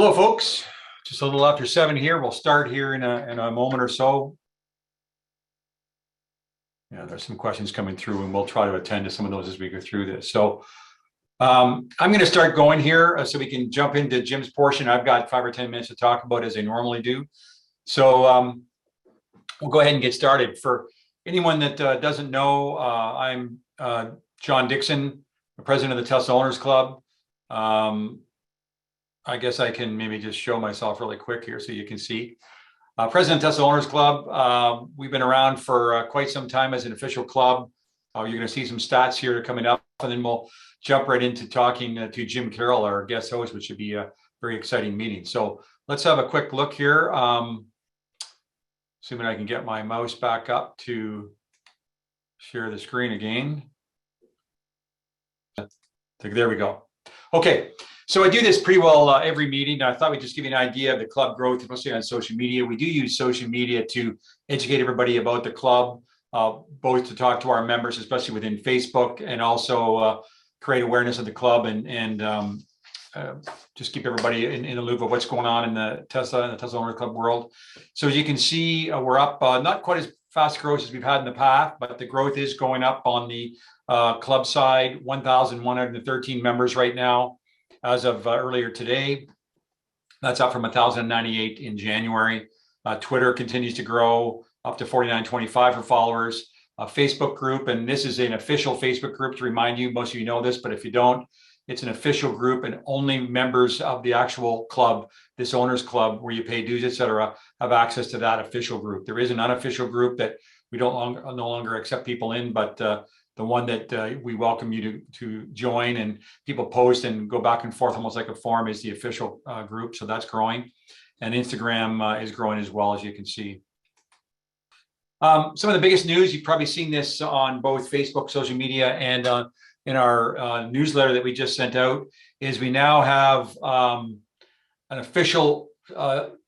Hello, folks. Just a little after 7 here. We'll start here in a moment or so. Yeah, there's some questions coming through, and we'll try to attend to some of those as we go through this. So I'm going to start going here so we can jump into Jim's portion. I've got 5 or 10 minutes to talk about as I normally do. So we'll go ahead and get started. For anyone that doesn't know, I'm John Dixon, the president of the Tesla Owners Club. I guess I can maybe just show myself really quick here so you can see. President of Tesla Owners Club. We've been around for quite some time as an official club. You're going to see some stats here coming up, and then we'll jump right into talking to Jim Carroll, our guest host, which should be a very exciting meeting. So let's have a quick look here. Assuming I can get my mouse back up to share the screen again. There we go. Okay. So I do this pretty well every meeting. I thought we'd just give you an idea of the club growth, especially on social media. We do use social media to educate everybody about the club, both to talk to our members, especially within Facebook, and also create awareness of the club and just keep everybody in the loop of what's going on in the Tesla Owner Club world. So as you can see, we're up, not quite as fast growth as we've had in the past, but the growth is going up on the club side. 1,113 members right now. As of earlier today. That's up from 1,098 in January. Twitter continues to grow up to 4,925 for followers. Facebook group, and this is an official Facebook group to remind you, most of you know this, but if you don't, it's an official group and only members of the actual club, this owners club where you pay dues, etc., have access to that official group. There is an unofficial group that we no longer accept people in, but the one that we welcome you to join, and people post and go back and forth almost like a forum, is the official group. So that's growing. And Instagram is growing as well, as you can see. Some of the biggest news, you've probably seen this on both Facebook, social media, and in our newsletter that we just sent out, is we now have an official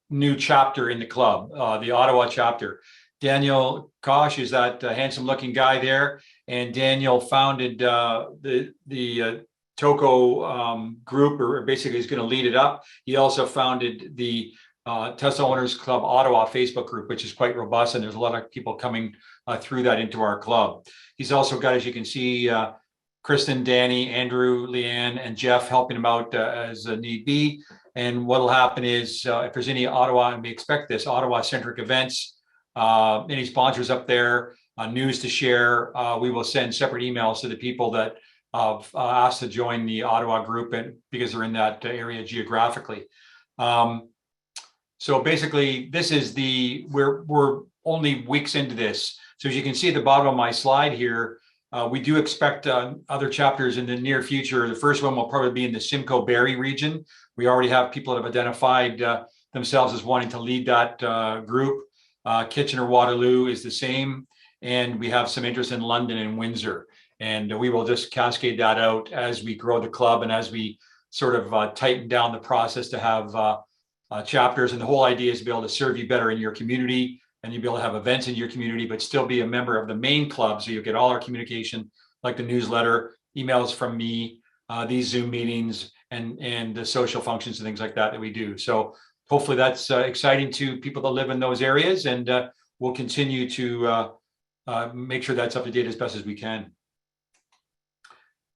new chapter in the club, the Ottawa chapter. Daniel Kosh is that handsome looking guy there. And Daniel founded the TOCO group, or basically he's going to lead it up. He also founded the Tesla Owners Club Ottawa Facebook group, which is quite robust, and there's a lot of people coming through that into our club. He's also got, as you can see, Kristen, Danny, Andrew, Leanne, and Jeff helping him out as need be. And what will happen is if there's any Ottawa, and we expect this, Ottawa-centric events, any sponsors up there, news to share, we will send separate emails to the people that have asked to join the Ottawa group, and because they're in that area geographically. So basically, this is we're only weeks into this. So as you can see at the bottom of my slide here, we do expect other chapters in the near future. The first one will probably be in the Simcoe Barrie region. We already have people that have identified themselves as wanting to lead that group. Kitchener-Waterloo is the same. And we have some interest in London and Windsor. And we will just cascade that out as we grow the club and as we sort of tighten down the process to have chapters. And the whole idea is to be able to serve you better in your community, and you'll be able to have events in your community, but still be a member of the main club. So you'll get all our communication, like the newsletter, emails from me, these Zoom meetings, and the social functions and things like that we do. So hopefully that's exciting to people that live in those areas. And we'll continue to make sure that's up to date as best as we can.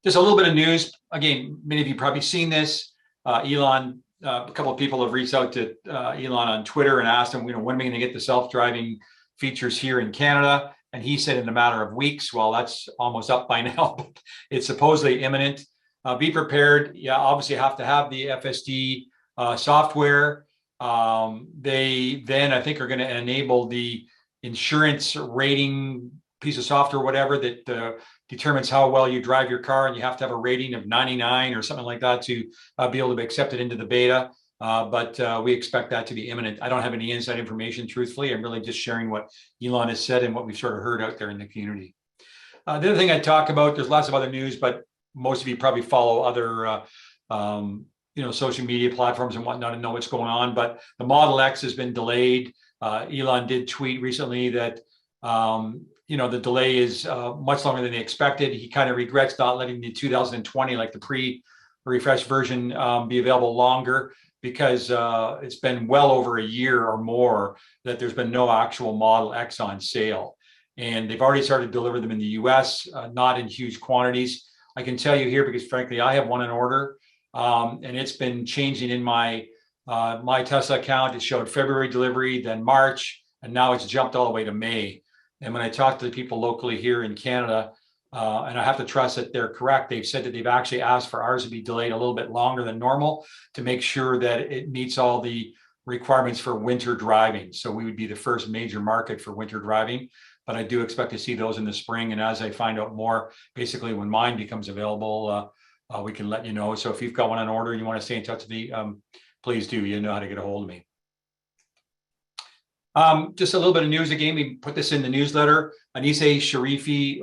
Just a little bit of news. Again, many of you probably seen this. Elon, a couple of people have reached out to Elon on Twitter and asked him, when are we going to get the self-driving features here in Canada? And he said in a matter of weeks. Well, that's almost up by now, but it's supposedly imminent. Be prepared. Yeah, obviously have to have the FSD software. They then, I think, are going to enable the insurance rating piece of software, whatever, that determines how well you drive your car, and you have to have a rating of 99 or something like that to be able to be accepted into the beta. But we expect that to be imminent. I don't have any inside information, truthfully. I'm really just sharing what Elon has said and what we've sort of heard out there in the community. The other thing I talk about, there's lots of other news, but most of you probably follow other social media platforms and whatnot and know what's going on. But the Model X has been delayed. Elon did tweet recently that the delay is much longer than they expected. He kind of regrets not letting the 2020, like the pre-refreshed version, be available longer, because it's been well over a year or more that there's been no actual Model X on sale. And they've already started to deliver them in the US, not in huge quantities. I can tell you here because frankly, I have one in order, and it's been changing in my my Tesla account. It showed February delivery, then March, and now it's jumped all the way to May. And when I talk to the people locally here in Canada, and I have to trust that they're correct, they've said that they've actually asked for ours to be delayed a little bit longer than normal to make sure that it meets all the requirements for winter driving. So we would be the first major market for winter driving, but I do expect to see those in the spring. And as I find out more, basically when mine becomes available, we can let you know. So if you've got one on order and you want to stay in touch with me, please do. You know how to get a hold of me. Just a little bit of news again. We put this in the newsletter. Anise Sharifi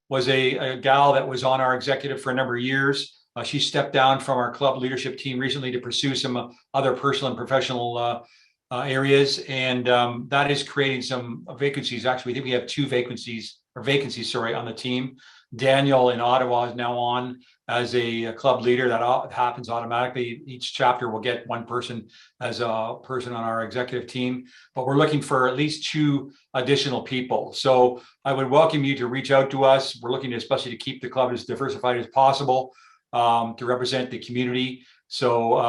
was a gal that was on our executive for a number of years. She stepped down from our club leadership team recently to pursue some other personal and professional areas, and that is creating some vacancies. Actually, we think we have two vacancies on the team. Daniel in Ottawa is now on as a club leader. That happens automatically. Each chapter will get one person as a person on our executive team, but we're looking for at least two additional people. So I would welcome you to reach out to us. We're looking especially to keep the club as diversified as possible, to represent the community. So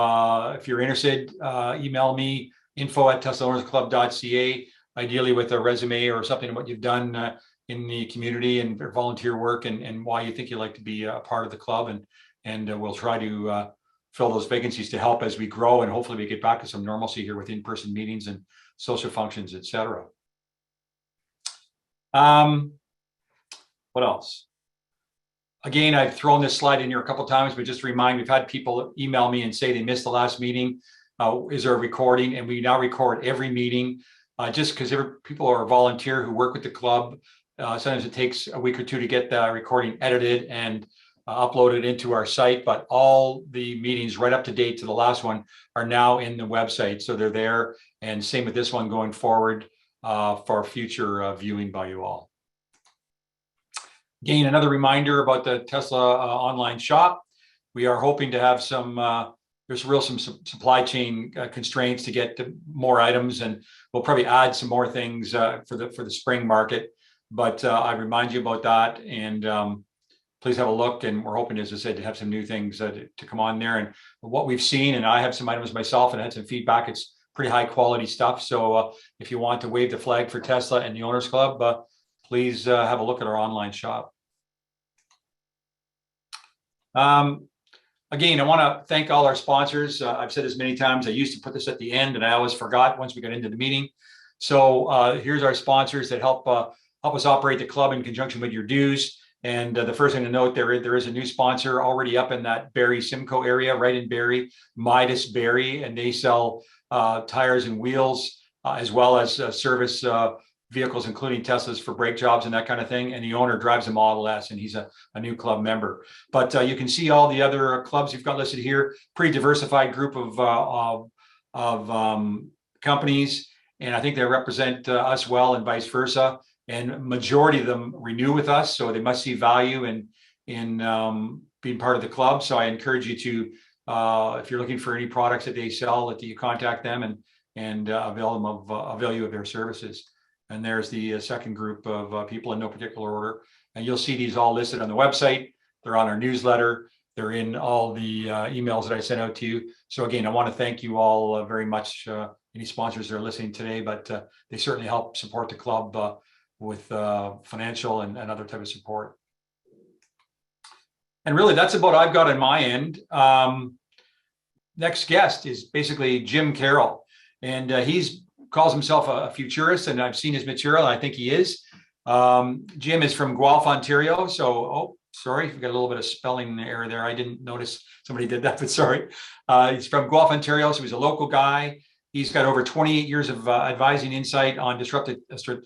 if you're interested, email me info@teslaownersclub.ca, ideally with a resume or something of what you've done in the community and volunteer work, and why you think you'd like to be a part of the club, and we'll try to fill those vacancies to help as we grow, and hopefully we get back to some normalcy here with in-person meetings and social functions, etc. What else? Again, I've thrown this slide in here a couple of times, but just to remind, we've had people email me and say they missed the last meeting. Is there a recording? And we now record every meeting, just because people are volunteer who work with the club. Sometimes it takes a week or two to get the recording edited and uploaded into our site, but all the meetings right up to date to the last one are now in the website. So they're there, and same with this one going forward for future viewing by you all. Again, another reminder about the Tesla online shop. We are hoping to have some, there's some supply chain constraints to get to more items, and we'll probably add some more things for the spring market. But I remind you about that, and please have a look. And we're hoping, as I said, to have some new things to come on there. And what we've seen, and I have some items myself and had some feedback, it's pretty high quality stuff. So if you want to wave the flag for Tesla and the Owners Club, please have a look at our online shop. Again, I want to thank all our sponsors. I've said this many times. I used to put this at the end, and I always forgot once we got into the meeting. So here's our sponsors that help us operate the club in conjunction with your dues. And the first thing to note, there is a new sponsor already up in that Barrie Simcoe area, right in Barrie, Midas Barrie, and they sell tires and wheels, as well as service vehicles, including Teslas for brake jobs and that kind of thing. And the owner drives a Model S, and he's a new club member. But you can see all the other clubs you've got listed here. Pretty diversified group of companies, and I think they represent us well, and vice versa. And majority of them renew with us, so they must see value in being part of the club. So I encourage you to, if you're looking for any products that they sell, that you contact them and avail you of their services. And there's the second group of people in no particular order. And you'll see these all listed on the website. They're on our newsletter. They're in all the emails that I sent out to you. So again, I want to thank you all very much, any sponsors that are listening today, but they certainly help support the club with financial and other type of support. And really, that's about I've got on my end. Next guest is basically Jim Carroll, and he's calls himself a futurist, and I've seen his material, and I think he is. Jim is from Guelph, Ontario. So, oh, sorry, we got a little bit of spelling error there. I didn't notice somebody did that, but sorry. He's from Guelph, Ontario, so he's a local guy. He's got over 28 years of advising insight on disruptive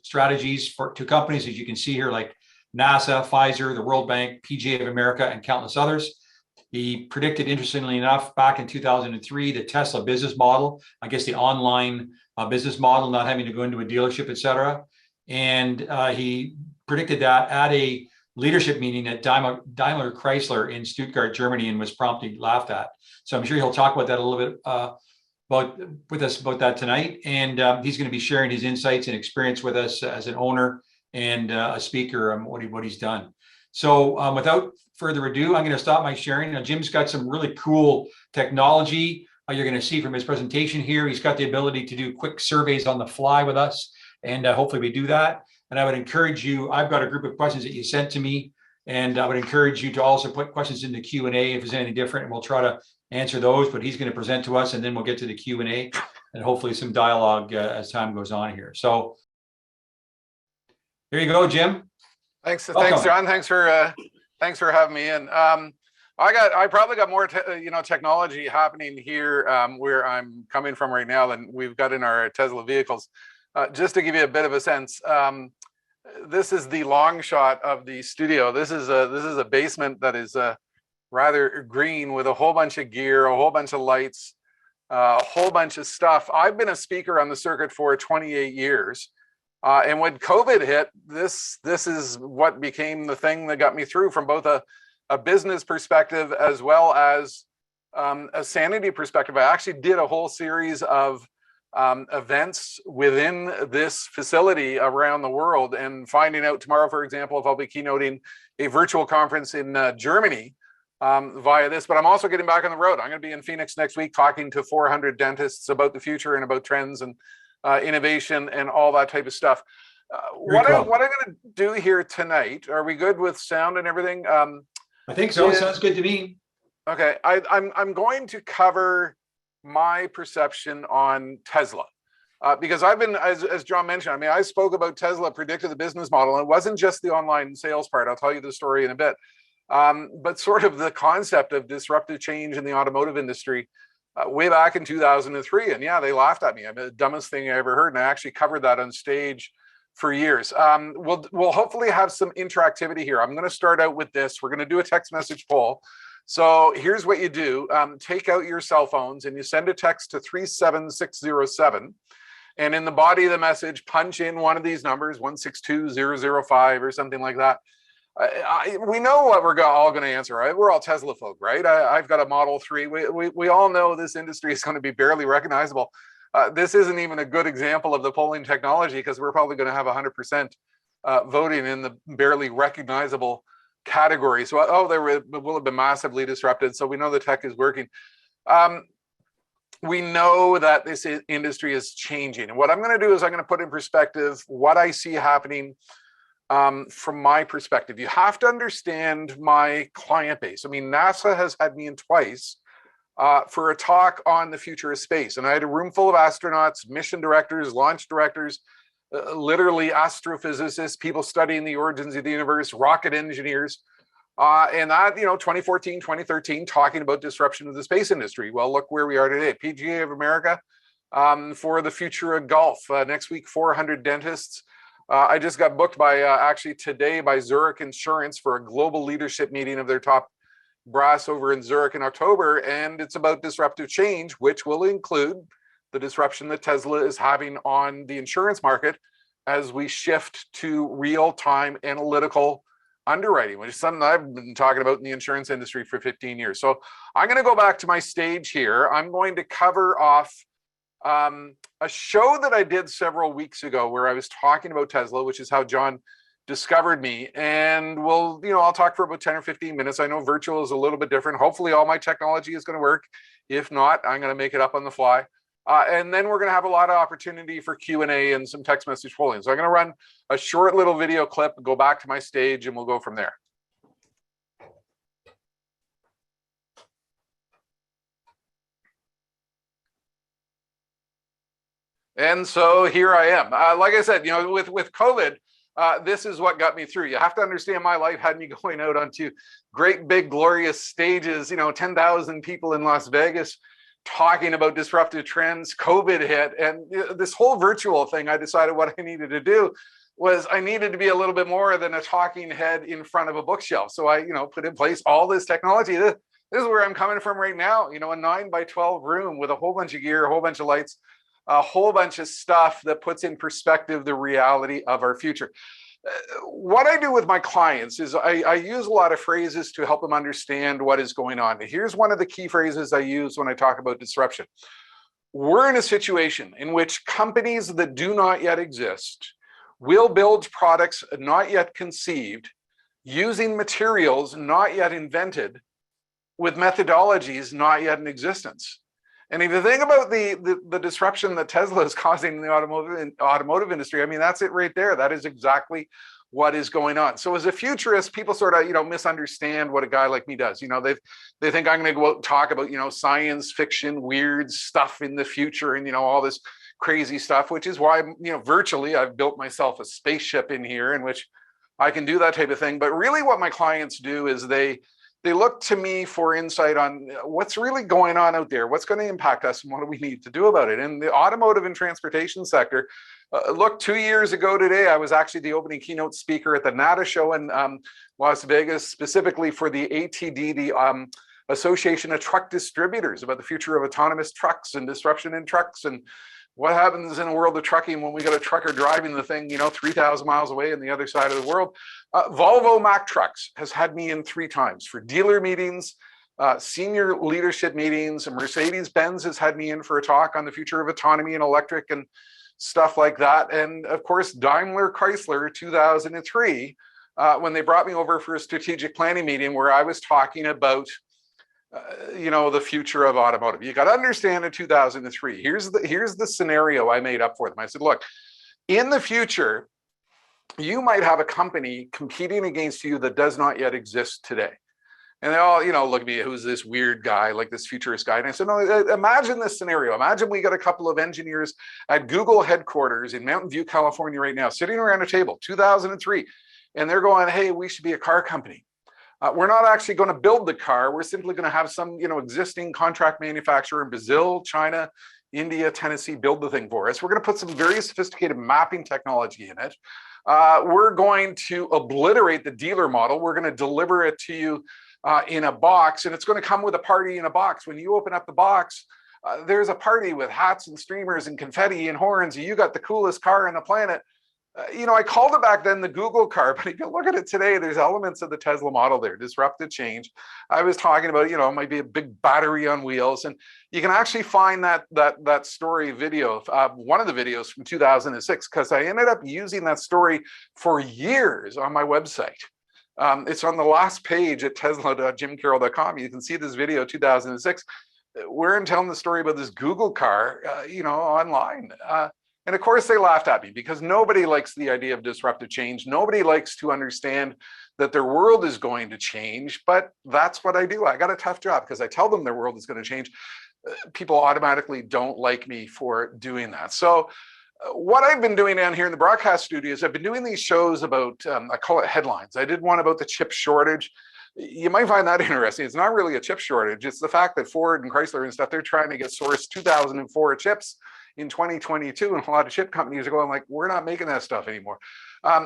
strategies to companies, as you can see here, like NASA, Pfizer, the World Bank, PGA of America, and countless others. He predicted, interestingly enough, back in 2003, the Tesla business model, I guess the online business model, not having to go into a dealership, et cetera. And he predicted that at a leadership meeting at Daimler Chrysler in Stuttgart, Germany, and was promptly laughed at. So I'm sure he'll talk about that a little bit about with us about that tonight, and he's going to be sharing his insights and experience with us as an owner and a speaker on what he's done. So without further ado, I'm going to stop my sharing. Now, Jim's got some really cool technology. You're going to see from his presentation here. He's got the ability to do quick surveys on the fly with us, and hopefully we do that. And I would encourage you, I've got a group of questions that you sent to me, and I would encourage you to also put questions in the Q&A if there's anything different, and we'll try to answer those, but he's going to present to us, and then we'll get to the Q&A and hopefully some dialogue as time goes on here. So here you go, Jim. Thanks, John. Thanks for having me in. I probably got more technology happening here where I'm coming from right now than we've got in our Tesla vehicles. Just to give you a bit of a sense, this is the long shot of the studio. This is a basement that is rather green with a whole bunch of gear, a whole bunch of lights, a whole bunch of stuff. I've been a speaker on the circuit for 28 years. And when COVID hit, this is what became the thing that got me through from both a business perspective as well as a sanity perspective. I actually did a whole series of events within this facility around the world, and finding out tomorrow, for example, if I'll be keynoting a virtual conference in Germany via this. But I'm also getting back on the road. I'm going to be in Phoenix next week talking to 400 dentists about the future and about trends and innovation and all that type of stuff. What I'm going to do here tonight, are we good with sound and everything? I think so. Sounds good to me. Okay, I'm going to cover my perception on Tesla. Because I've been, as John mentioned, I mean, I spoke about Tesla, predicted the business model, and it wasn't just the online sales part. I'll tell you the story in a bit. But sort of the concept of disruptive change in the automotive industry way back in 2003. And yeah, they laughed at me. I mean, the dumbest thing I ever heard. And I actually covered that on stage for years. We'll hopefully have some interactivity here. I'm going to start out with this. We're going to do a text message poll. So here's what you do. Take out your cell phones and you send a text to 37607. And in the body of the message, punch in one of these numbers, 162005 or something like that. We know what we're all going to answer, right? We're all Tesla folk, right? I've got a Model 3. We all know this industry is going to be barely recognizable. This isn't even a good example of the polling technology because we're probably going to have 100% voting in the barely recognizable category. So, they will have been massively disrupted. So we know the tech is working. We know that this industry is changing. And what I'm going to do is I'm going to put in perspective what I see happening from my perspective. You have to understand my client base. I mean, NASA has had me in twice for a talk on the future of space. And I had a room full of astronauts, mission directors, launch directors, literally astrophysicists, people studying the origins of the universe, rocket engineers. And that, 2014, 2013, talking about disruption of the space industry. Well, look where we are today. PGA of America for the future of golf. Next week, 400 dentists. I just got booked by actually today by Zurich Insurance for a global leadership meeting of their top brass over in Zurich in October. And it's about disruptive change, which will include the disruption that Tesla is having on the insurance market as we shift to real-time analytical underwriting, which is something I've been talking about in the insurance industry for 15 years. So I'm going to go back to my stage here. I'm going to cover off a show that I did several weeks ago where I was talking about Tesla, which is how John discovered me. And I'll talk for about 10 or 15 minutes. I know virtual is a little bit different. Hopefully all my technology is going to work. If not, I'm going to make it up on the fly. And then we're going to have a lot of opportunity for Q&A and some text message polling. So I'm going to run a short little video clip, go back to my stage, and we'll go from there. And so here I am. Like I said, with COVID, this is what got me through. You have to understand my life had me going out onto great, big, glorious stages, 10,000 people in Las Vegas talking about disruptive trends. COVID hit, and this whole virtual thing, I decided what I needed to do was I needed to be a little bit more than a talking head in front of a bookshelf. So I, put in place all this technology. This is where I'm coming from right now, a 9x12 room with a whole bunch of gear, a whole bunch of lights, a whole bunch of stuff that puts in perspective the reality of our future. What I do with my clients is I use a lot of phrases to help them understand what is going on. Here's one of the key phrases I use when I talk about disruption. we're in a situation in which companies that do not yet exist will build products not yet conceived, using materials not yet invented, with methodologies not yet in existence. And if you think about the disruption that Tesla is causing in the automotive industry, I mean, that's it right there. That is exactly what is going on. So as a futurist, people sort of, misunderstand what a guy like me does. They think I'm going to go out and talk about, science fiction, weird stuff in the future and, all this crazy stuff, which is why, virtually I've built myself a spaceship in here in which I can do that type of thing. But really what my clients do is they look to me for insight on what's really going on out there, what's going to impact us, and what do we need to do about it. In the automotive and transportation sector, look, 2 years ago today, I was actually the opening keynote speaker at the NADA show in Las Vegas, specifically for the ATD, the Association of Truck Distributors, about the future of autonomous trucks and disruption in trucks and what happens in the world of trucking when we got a trucker driving the thing, 3,000 miles away on the other side of the world. Volvo Mack Trucks has had me in 3 times for dealer meetings, senior leadership meetings, and Mercedes-Benz has had me in for a talk on the future of autonomy and electric and stuff like that. And of course, Daimler Chrysler 2003, when they brought me over for a strategic planning meeting where I was talking about the future of automotive. You got to understand in 2003, here's the scenario I made up for them. I said, look, in the future, you might have a company competing against you that does not yet exist today. And they all, look at me, who's this weird guy, like this futurist guy? And I said, no, imagine this scenario. Imagine we got a couple of engineers at Google headquarters in Mountain View, California right now, sitting around a table, 2003, and they're going, hey, we should be a car company. We're not actually going to build the car. We're simply going to have some, existing contract manufacturer in Brazil, China, India, Tennessee build the thing for us. We're going to put some very sophisticated mapping technology in it. We're going to obliterate the dealer model. We're going to deliver it to you in a box, and it's going to come with a party in a box. When you open up the box, there's a party with hats and streamers and confetti and horns. You got the coolest car on the planet. I called it back then the Google car, but if you look at it today, there's elements of the Tesla model there, disruptive change. I was talking about, it might be a big battery on wheels, and you can actually find that story video, one of the videos from 2006, because I ended up using that story for years on my website. It's on the last page at tesla.jimcarroll.com. You can see this video, 2006. We're telling the story about this Google car, online. And of course, they laughed at me because nobody likes the idea of disruptive change. Nobody likes to understand that their world is going to change, but that's what I do. I got a tough job because I tell them their world is going to change. People automatically don't like me for doing that. So what I've been doing down here in the broadcast studios, I've been doing these shows about, I call it headlines. I did one about the chip shortage. You might find that interesting. It's not really a chip shortage. It's the fact that Ford and Chrysler and stuff, they're trying to get sourced 2004 chips in 2022, and a lot of chip companies are going like, we're not making that stuff anymore.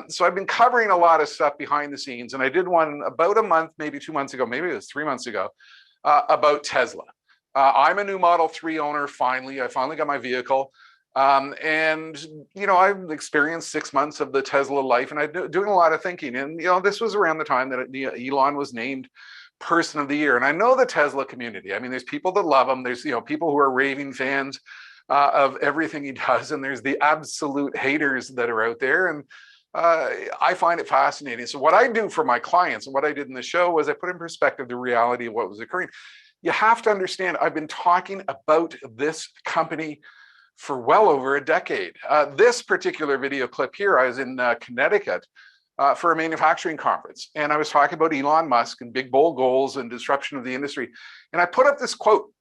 So I've been covering a lot of stuff behind the scenes, and I did one about a month, maybe 2 months ago, maybe it was 3 months ago, about Tesla. I'm a new Model 3 owner, finally. I finally got my vehicle. And, I've experienced 6 months of the Tesla life, and I'm doing a lot of thinking. And, this was around the time that Elon was named Person of the Year. And I know the Tesla community. I mean, there's people that love him. There's, people who are raving fans of everything he does, and there's the absolute haters that are out there, and I find it fascinating. So what I do for my clients, and what I did in the show, was I put in perspective the reality of what was occurring. You have to understand, I've been talking about this company for well over a decade. This particular video clip here, I was in Connecticut for a manufacturing conference, and I was talking about Elon Musk and big bold goals and disruption of the industry, and I put up this quote.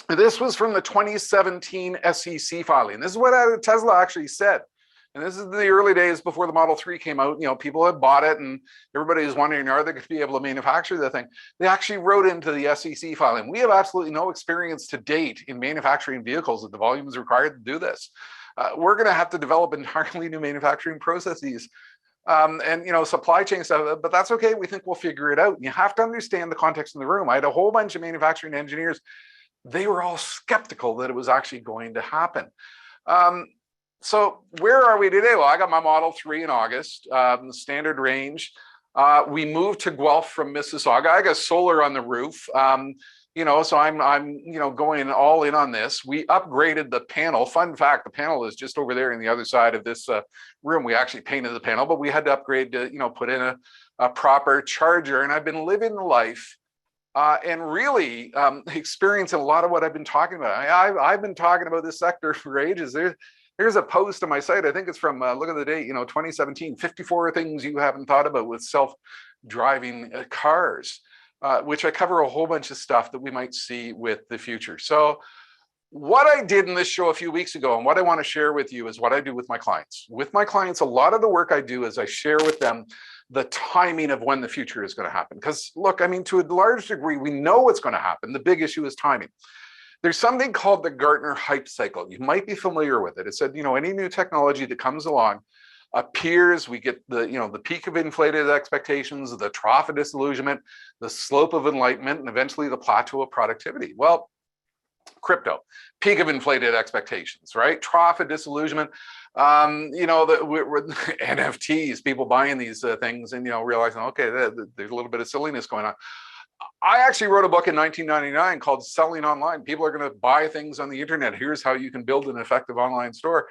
This was from the 2017 SEC filing. This is what Tesla actually said. And this is the early days before the Model 3 came out. People had bought it, and everybody was wondering, are they going to be able to manufacture the thing? They actually wrote into the SEC filing, we have absolutely no experience to date in manufacturing vehicles at the volumes required to do this. We're going to have to develop entirely new manufacturing processes and supply chain stuff, but that's okay. We think we'll figure it out. And you have to understand the context in the room. I had a whole bunch of manufacturing engineers. They were all skeptical that it was actually going to happen. So where are we today? Well, I got my Model 3 in August, the standard range. We moved to Guelph from Mississauga. I got solar on the roof. So I'm going all in on this. We upgraded the panel. Fun fact, the panel is just over there in the other side of this room. We actually painted the panel, but we had to upgrade to, put in a proper charger. And I've been living the life and really experiencing a lot of what I've been talking about. I've been talking about this sector for ages. Here's a post on my site. I think it's from, look at the date, 2017, 54 things you haven't thought about with self-driving cars. Which I cover a whole bunch of stuff that we might see with the future. So what I did in this show a few weeks ago and what I want to share with you is what I do with my clients. With my clients, a lot of the work I do is I share with them the timing of when the future is going to happen. Because look, to a large degree, we know what's going to happen. The big issue is timing. There's something called the Gartner hype cycle. You might be familiar with it. It said, any new technology that comes along appears, we get the peak of inflated expectations, the trough of disillusionment, the slope of enlightenment, and eventually the plateau of productivity. Well, crypto, peak of inflated expectations, right? Trough of disillusionment. We're NFTs, people buying these things and realizing, okay, there's a little bit of silliness going on. I actually wrote a book in 1999 called Selling Online. People are going to buy things on the internet. Here's how you can build an effective online store.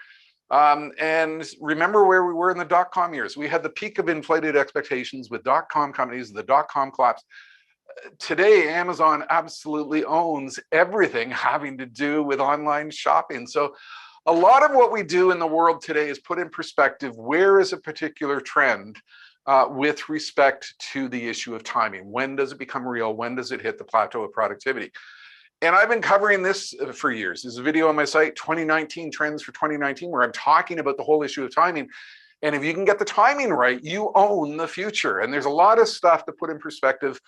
And remember where we were in the dot-com years. We had the peak of inflated expectations with dot-com companies, the dot-com collapse. Today, Amazon absolutely owns everything having to do with online shopping. So a lot of what we do in the world today is put in perspective, where is a particular trend with respect to the issue of timing? When does it become real? When does it hit the plateau of productivity? And I've been covering this for years. There's a video on my site, 2019 Trends for 2019, where I'm talking about the whole issue of timing. And if you can get the timing right, you own the future. And there's a lot of stuff to put in perspective,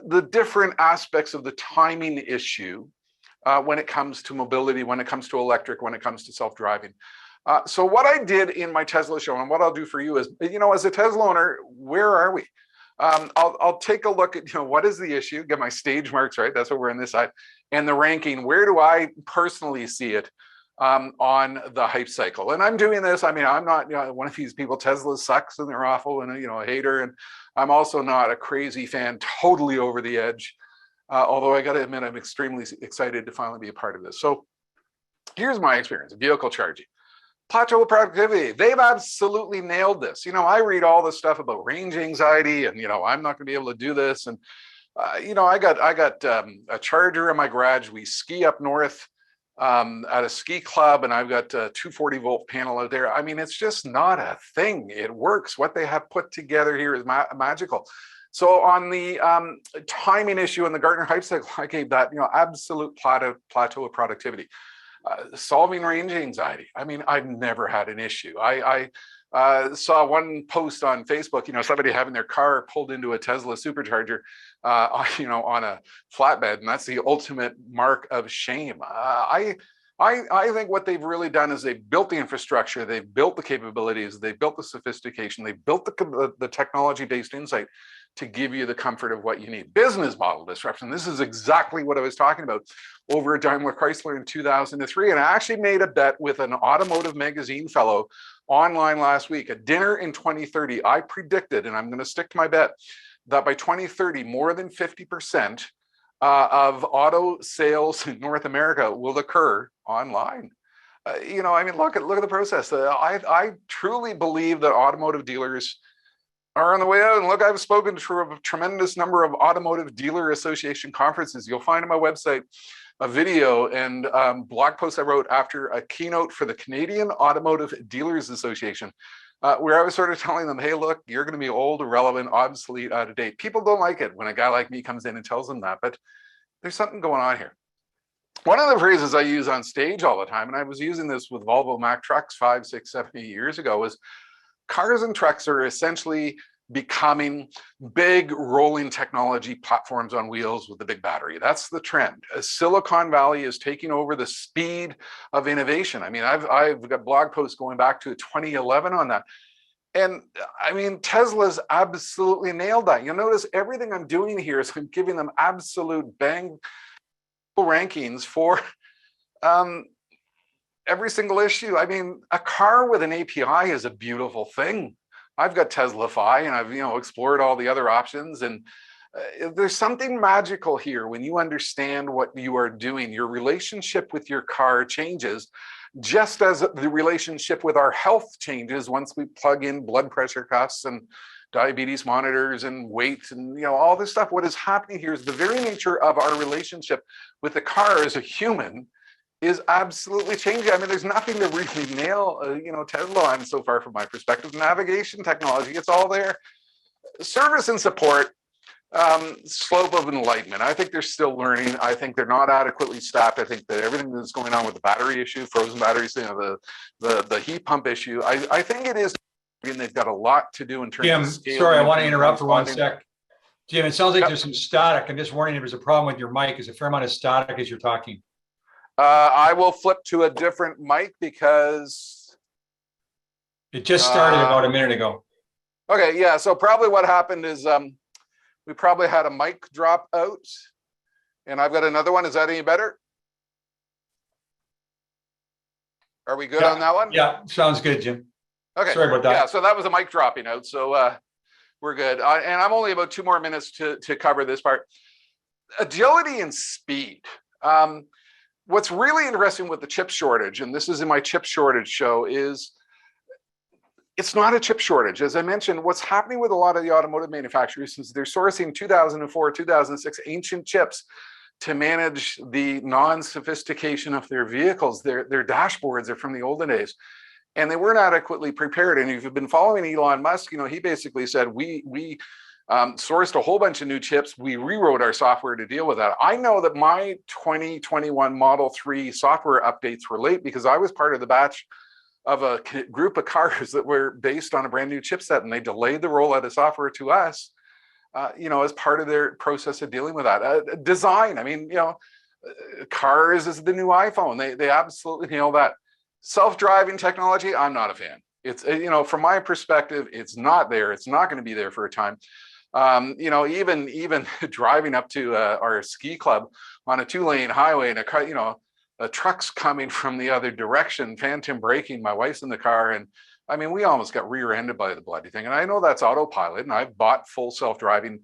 the different aspects of the timing issue when it comes to mobility, when it comes to electric, when it comes to self-driving. So what I did in my Tesla show, and what I'll do for you is, as a Tesla owner, where are we? I'll take a look at, what is the issue, get my stage marks right, that's what we're in this side, and the ranking, where do I personally see it on the hype cycle? And I'm doing this, I'm not one of these people, Tesla sucks and they're awful and a hater, and I'm also not a crazy fan, totally over the edge, although I gotta admit, I'm extremely excited to finally be a part of this. So here's my experience, vehicle charging. Plateau of productivity, they've absolutely nailed this. I read all this stuff about range anxiety and, I'm not gonna be able to do this. And, I got a charger in my garage. We ski up north at a ski club and I've got a 240 volt panel out there. It's just not a thing. It works. What they have put together here is magical. So on the timing issue and the Gartner hype cycle, I gave that, absolute plateau of productivity. Solving range anxiety. I've never had an issue. I saw one post on Facebook, somebody having their car pulled into a Tesla supercharger, on a flatbed, and that's the ultimate mark of shame. I think what they've really done is they've built the infrastructure, they've built the capabilities, they've built the sophistication, they've built the technology-based insight to give you the comfort of what you need. Business model disruption. This is exactly what I was talking about over at Daimler Chrysler in 2003. And I actually made a bet with an automotive magazine fellow online last week, a dinner in 2030. I predicted, and I'm going to stick to my bet, that by 2030, more than 50% of auto sales in North America will occur online. Look at the process. I truly believe that automotive dealers are on the way out. And look, I've spoken to a tremendous number of automotive dealer association conferences. You'll find on my website a video and blog post I wrote after a keynote for the Canadian Automotive Dealers Association, where I was sort of telling them, hey, look, you're going to be old, irrelevant, obsolete, out of date. People don't like it when a guy like me comes in and tells them that, but there's something going on here. One of the phrases I use on stage all the time, and I was using this with Volvo Mack trucks 5, 6, 7, 8 years ago, is cars and trucks are essentially becoming big rolling technology platforms on wheels with a big battery. That's the trend. Silicon Valley is taking over the speed of innovation. I've got blog posts going back to 2011 on that. And Tesla's absolutely nailed that. You'll notice everything I'm doing here is I'm giving them absolute bang rankings for every single issue. A car with an API is a beautiful thing. I've got Tesla-Fi and I've explored all the other options, and There's something magical here when you understand what you are doing. Your relationship with your car changes, just as the relationship with our health changes once we plug in blood pressure cuffs and diabetes monitors and weight and all this stuff. What is happening here is the very nature of our relationship with the car as a human is absolutely changing. I mean, there's nothing to really nail, Tesla on so far from my perspective. Navigation technology, it's all there. Service and support, slope of enlightenment. I think they're still learning. I think they're not adequately staffed. I think that everything that's going on with the battery issue, frozen batteries, the heat pump issue, I think it is, and they've got a lot to do in terms Jim, of scaling. sorry, I want to interrupt for one sec. Jim, it sounds like Yep. there's some static. I'm just warning if there's a problem with your mic. There's a fair amount of static as you're talking. I will flip to a different mic because it just started about a minute ago. Okay, yeah. So probably what happened is we probably had a mic drop out, and I've got another one. Is that any better? Are we good on that one? Yeah, sounds good, Jim. Okay. Sorry about that. Yeah, so that was a mic dropping out. So we're good. And I'm only about 2 more minutes to cover this part. Agility and speed. What's really interesting with the chip shortage, and this is in my chip shortage show, is it's not a chip shortage. As I mentioned, what's happening with a lot of the automotive manufacturers is they're sourcing 2004, 2006 ancient chips to manage the non-sophistication of their vehicles. Their dashboards are from the olden days, and they weren't adequately prepared. And if you've been following Elon Musk, he basically said, we sourced a whole bunch of new chips. We rewrote our software to deal with that. I know that my 2021 Model 3 software updates were late because I was part of the batch of a group of cars that were based on a brand new chipset, and they delayed the rollout of software to us, as part of their process of dealing with that. Design, I mean, cars is the new iPhone. They absolutely nail that. Self-driving technology, I'm not a fan. It's, from my perspective, it's not there. It's not going to be there for a time. Even driving up to our ski club on a 2-lane highway and a truck's coming from the other direction, phantom braking, my wife's in the car, and I mean, we almost got rear-ended by the bloody thing. And I know that's autopilot, and I've bought full self-driving.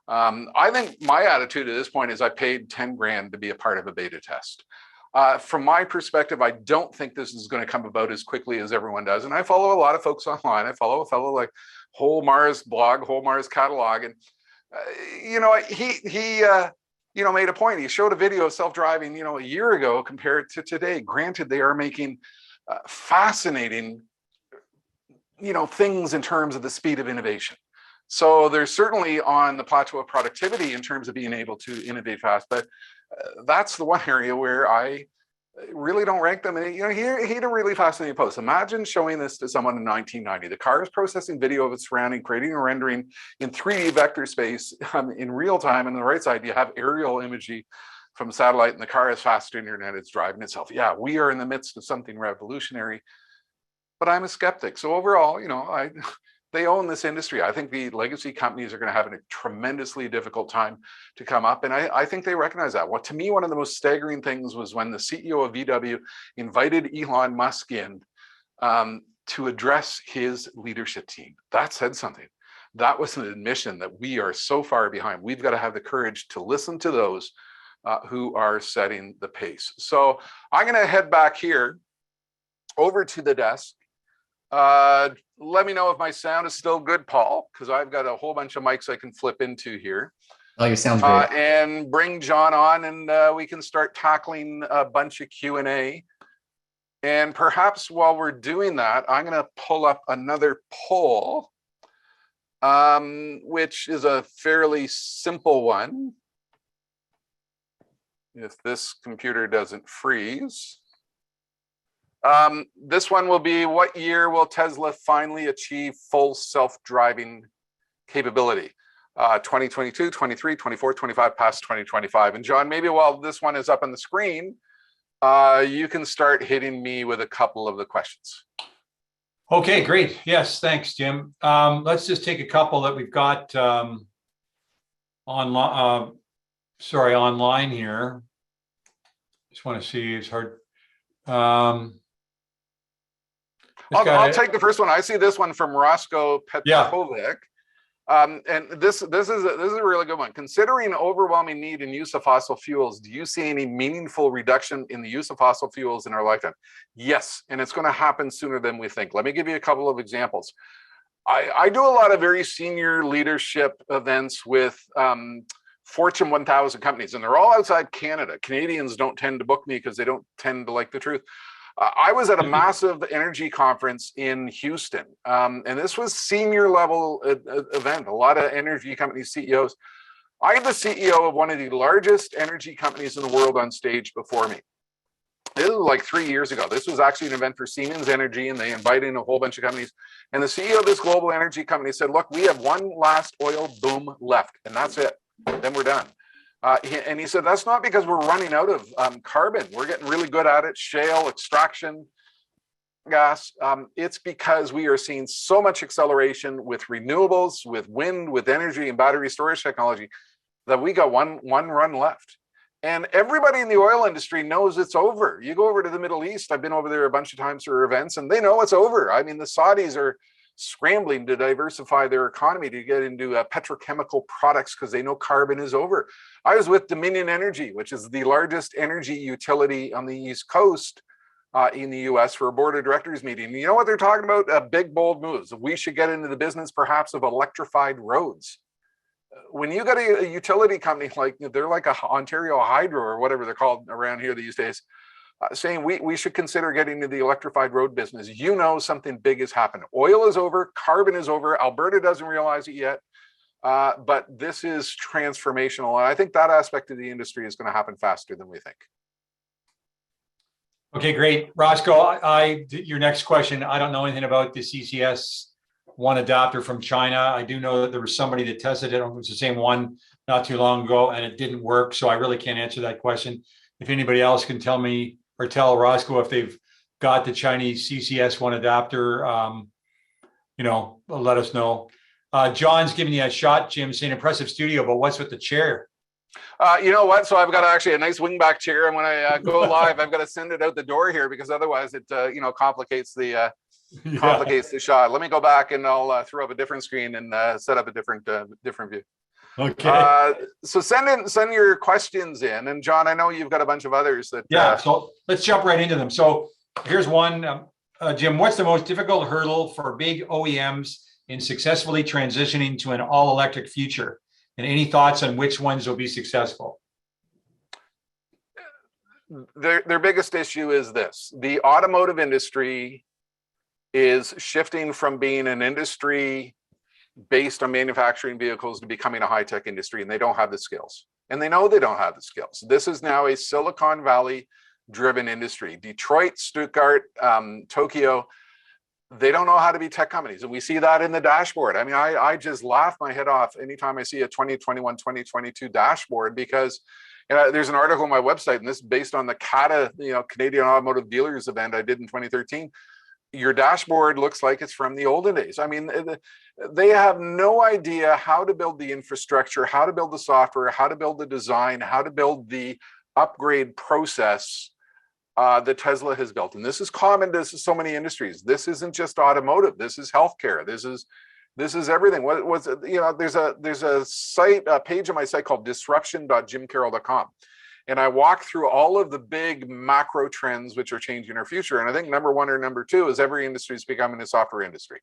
I think my attitude at this point is I paid 10 grand to be a part of a beta test. From my perspective, I don't think this is going to come about as quickly as everyone does. And I follow a lot of folks online. I follow a fellow like Whole Mars blog, Whole Mars catalog, and he made a point. He showed a video of self-driving, a year ago compared to today. Granted, they are making fascinating, things in terms of the speed of innovation. So they're certainly on the plateau of productivity in terms of being able to innovate fast. But that's the one area where I really don't rank them. And he had a really fascinating post. Imagine showing this to someone in 1990. The car is processing video of its surrounding, creating and rendering in 3D vector space in real time. And on the right side, you have aerial imagery from satellite, and the car has fast internet. It's driving itself. Yeah, we are in the midst of something revolutionary. But I'm a skeptic. So overall, they own this industry. I think the legacy companies are going to have a tremendously difficult time to come up. And I think they recognize that. To me, one of the most staggering things was when the CEO of VW invited Elon Musk in to address his leadership team. That said something. That was an admission that we are so far behind. We've got to have the courage to listen to those who are setting the pace. So I'm going to head back here over to the desk. Let me know if my sound is still good, Paul, because I've got a whole bunch of mics I can flip into here. Oh, your sound's great. And bring John on, and we can start tackling a bunch of Q&A. And perhaps while we're doing that, I'm going to pull up another poll, which is a fairly simple one. If this computer doesn't freeze. This one will be, what year will Tesla finally achieve full self-driving capability? 2022, 23, 24, 25, past 2025. And John, maybe while this one is up on the screen, you can start hitting me with a couple of the questions. Okay, great. Yes, thanks, Jim. Let's just take a couple that we've got online here. Just want to see, it's hard. I'll take the first one. I see this one from Roscoe Petrovic. And this is a really good one. Considering overwhelming need and use of fossil fuels, do you see any meaningful reduction in the use of fossil fuels in our lifetime? Yes, and it's going to happen sooner than we think. Let me give you a couple of examples. I do a lot of very senior leadership events with Fortune 1000 companies, and they're all outside Canada. Canadians don't tend to book me because they don't tend to like the truth. I was at a massive energy conference in Houston, and this was senior level event, a lot of energy company CEOs. I had the CEO of one of the largest energy companies in the world on stage before me. This was like 3 years ago. This was actually an event for Siemens Energy, and they invited in a whole bunch of companies. And the CEO of this global energy company said, look, we have one last oil boom left, and that's it. Then we're done. And he said, that's not because we're running out of carbon. We're getting really good at it, shale, extraction, gas. It's because we are seeing so much acceleration with renewables, with wind, with energy and battery storage technology that we got one run left. And everybody in the oil industry knows it's over. You go over to the Middle East, I've been over there a bunch of times for events, and they know it's over. I mean, the Saudis are scrambling to diversify their economy to get into petrochemical products because they know carbon is over. I was with Dominion Energy, which is the largest energy utility on the East Coast in the US, for a board of directors meeting. You know what they're talking about? Big, bold moves. We should get into the business perhaps of electrified roads. When you got a utility company like, they're like a Ontario Hydro or whatever they're called around here these days, saying we should consider getting into the electrified road business, you know something big has happened. Oil is over, carbon is over. Alberta doesn't realize it yet, but this is transformational. And I think that aspect of the industry is going to happen faster than we think. Okay, great. Roscoe, your next question, I don't know anything about the CCS one adapter from China. I do know that there was somebody that tested it. I don't know if it's the same one not too long ago, and it didn't work. So I really can't answer that question. If anybody else can tell me or tell Roscoe if they've got the Chinese CCS one adapter, let us know. John's giving you a shot, Jim, saying impressive studio, but what's with the chair? You know what? So I've got actually a nice wingback chair, and when I go live, I've got to send it out the door here because otherwise it complicates the complicates the shot. Let me go back and I'll throw up a different screen and set up a different view. Okay. So send your questions in, and John, I know you've got a bunch of others that. So let's jump right into them. So here's one, Jim. What's the most difficult hurdle for big OEMs in successfully transitioning to an all-electric future? And any thoughts on which ones will be successful? Their biggest issue is this: the automotive industry is shifting from being an industry based on manufacturing vehicles to becoming a high-tech industry, and they don't have the skills. And they know they don't have the skills. This is now a Silicon Valley driven industry. Detroit, Stuttgart, Tokyo, they don't know how to be tech companies. And we see that in the dashboard. I mean, I just laugh my head off anytime I see a 2021, 2022 dashboard, because there's an article on my website, and this is based on the CATA, Canadian Automotive Dealers event I did in 2013. Your dashboard looks like it's from the olden days. I mean, they have no idea how to build the infrastructure, how to build the software, how to build the design, how to build the upgrade process that Tesla has built. And this is common to so many industries. This isn't just automotive. This is healthcare. This is everything. There's a site, a page on my site called disruption.jimcarroll.com. And I walk through all of the big macro trends which are changing our future. And I think number one or number two is every industry is becoming a software industry,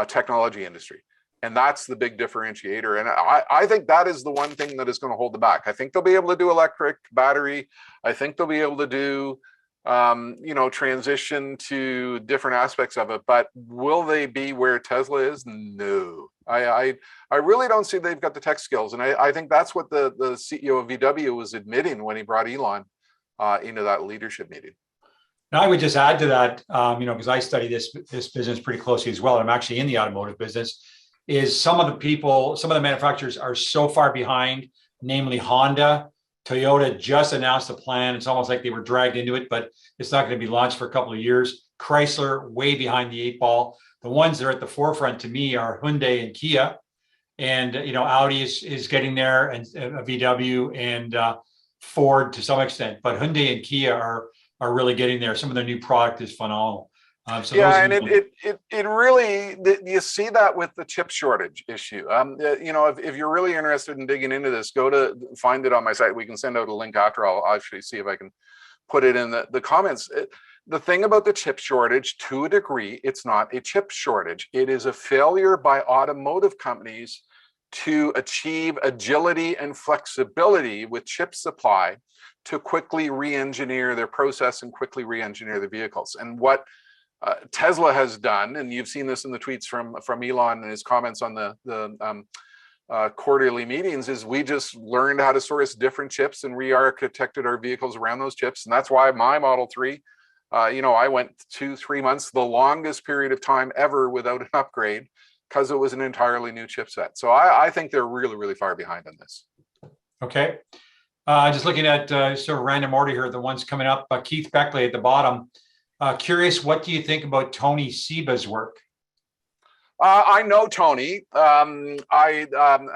technology industry. And that's the big differentiator. And I think that is the one thing that is going to hold them back. I think they'll be able to do electric, battery. I think they'll be able to do, transition to different aspects of it. But will they be where Tesla is? No. I really don't see they've got the tech skills. And I think that's what the CEO of VW was admitting when he brought Elon into that leadership meeting. And I would just add to that, because I study this business pretty closely as well. I'm actually in the automotive business. Is some of the manufacturers are so far behind, namely Honda. Toyota just announced a plan. It's almost like they were dragged into it, but it's not going to be launched for a couple of years. Chrysler, way behind the 8 ball. The ones that are at the forefront to me are Hyundai and Kia. And, Audi is getting there, and VW and Ford to some extent. But Hyundai and Kia are really getting there. Some of their new product is phenomenal. So those Yeah, are and it really, you see that with the chip shortage issue. You know, if you're really interested in digging into this, find it on my site. We can send out a link after. I'll actually see if I can put it in the comments. The thing about the chip shortage, to a degree, it's not a chip shortage. It is a failure by automotive companies to achieve agility and flexibility with chip supply to quickly re-engineer their process and quickly re-engineer the vehicles. And what Tesla has done, and you've seen this in the tweets from Elon and his comments on the quarterly meetings, is we just learned how to source different chips and re-architected our vehicles around those chips. And that's why my Model 3, you know, I went 2-3 months, the longest period of time ever without an upgrade, because it was an entirely new chipset. So I think they're really, really far behind on this. Okay. Just looking at sort of random order here, the ones coming up, Keith Beckley at the bottom. Curious, what do you think about Tony Seba's work? I know Tony. I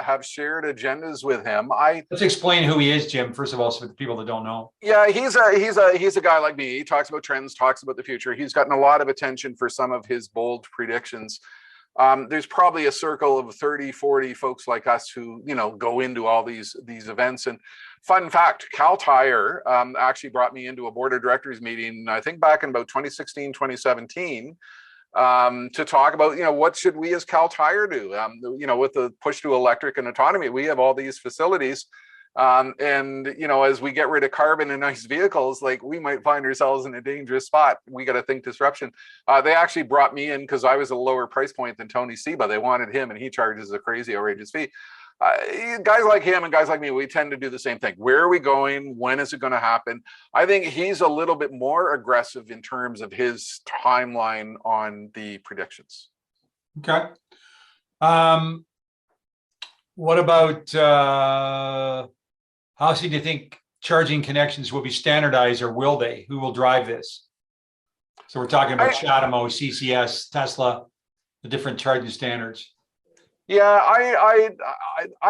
have shared agendas with him. Let's explain who he is, Jim, first of all, so for the people that don't know. Yeah, he's a guy like me. He talks about trends, talks about the future. He's gotten a lot of attention for some of his bold predictions. There's probably a circle of 30, 40 folks like us who, you know, go into all these events. And fun fact, Cal Tire actually brought me into a board of directors meeting, I think back in about 2016, 2017, to talk about, you know, what should we as Cal Tire do? You know, with the push to electric and autonomy, we have all these facilities. And, you know, as we get rid of carbon in nice vehicles, like, we might find ourselves in a dangerous spot. We got to think disruption. They actually brought me in because I was a lower price point than Tony Seba. They wanted him, and he charges a crazy, outrageous fee. Guys like him and guys like me, we tend to do the same thing. Where are we going? When is it going to happen? I think he's a little bit more aggressive in terms of his timeline on the predictions. Okay. What about how soon do you think charging connections will be standardized, or will they? Who will drive this? So we're talking about CHAdeMO, CCS, Tesla, the different charging standards. Yeah, I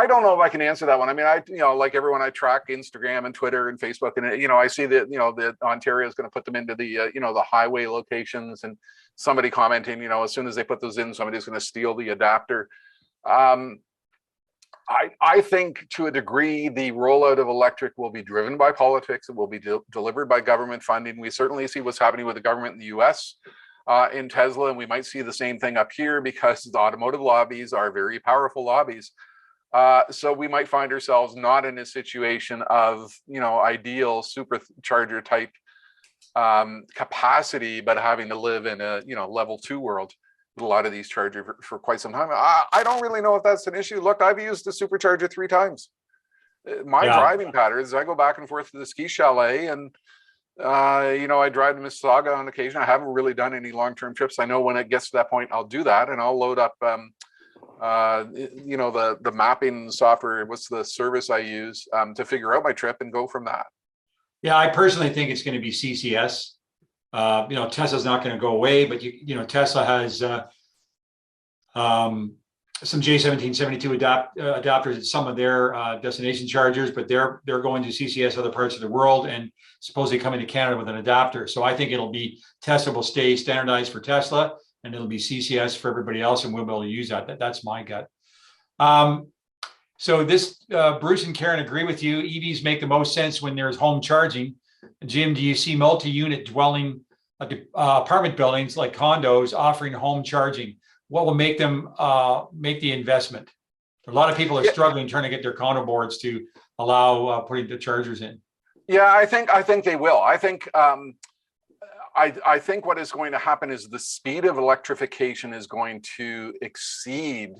don't know if I can answer that one. I mean, you know, like everyone, I track Instagram and Twitter and Facebook, and, you know, I see that, you know, that Ontario is going to put them into the, you know, the highway locations, and somebody commenting, you know, as soon as they put those in, somebody's going to steal the adapter. I think to a degree, the rollout of electric will be driven by politics. It will be delivered by government funding. We certainly see what's happening with the government in the US in Tesla, and we might see the same thing up here because the automotive lobbies are very powerful lobbies. So we might find ourselves not in a situation of, you know, ideal supercharger type capacity, but having to live in a, you know, level 2 world. A lot of these chargers for quite some time. I don't really know if that's an issue. Look, I've used the supercharger 3 times. My driving patterns, I go back and forth to the ski chalet, and you know, I drive to Mississauga on occasion. I haven't really done any long-term trips. I know when it gets to that point, I'll do that, and I'll load up you know, the mapping software. What's the service I use to figure out my trip, and go from that. Yeah, I personally think it's going to be CCS. You know, Tesla's not going to go away, but you know, Tesla has some J1772 adapters at some of their destination chargers, but they're going to CCS other parts of the world, and supposedly coming to Canada with an adapter. So I think it'll be, Tesla will stay standardized for Tesla, and it'll be CCS for everybody else, and we'll be able to use that. That's my gut. So this Bruce and Karen agree with you. EVs make the most sense when there's home charging. Jim, do you see multi-unit dwelling apartment buildings like condos offering home charging? What will make them make the investment? A lot of people are struggling trying to get their condo boards to allow putting the chargers in. Yeah, I think they will. I think I think what is going to happen is the speed of electrification is going to exceed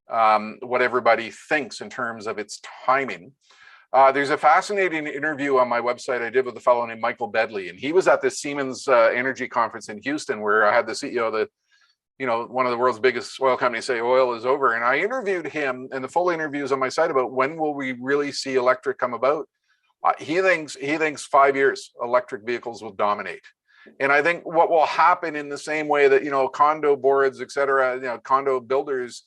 what everybody thinks in terms of its timing. There's a fascinating interview on my website I did with a fellow named Michael Bedley, and he was at the Siemens Energy Conference in Houston, where I had the CEO of the, you know, one of the world's biggest oil companies say oil is over. And I interviewed him, and the full interview is on my site, about when will we really see electric come about. He thinks 5 years electric vehicles will dominate. And I think what will happen, in the same way that, you know, condo boards, et cetera, you know, condo builders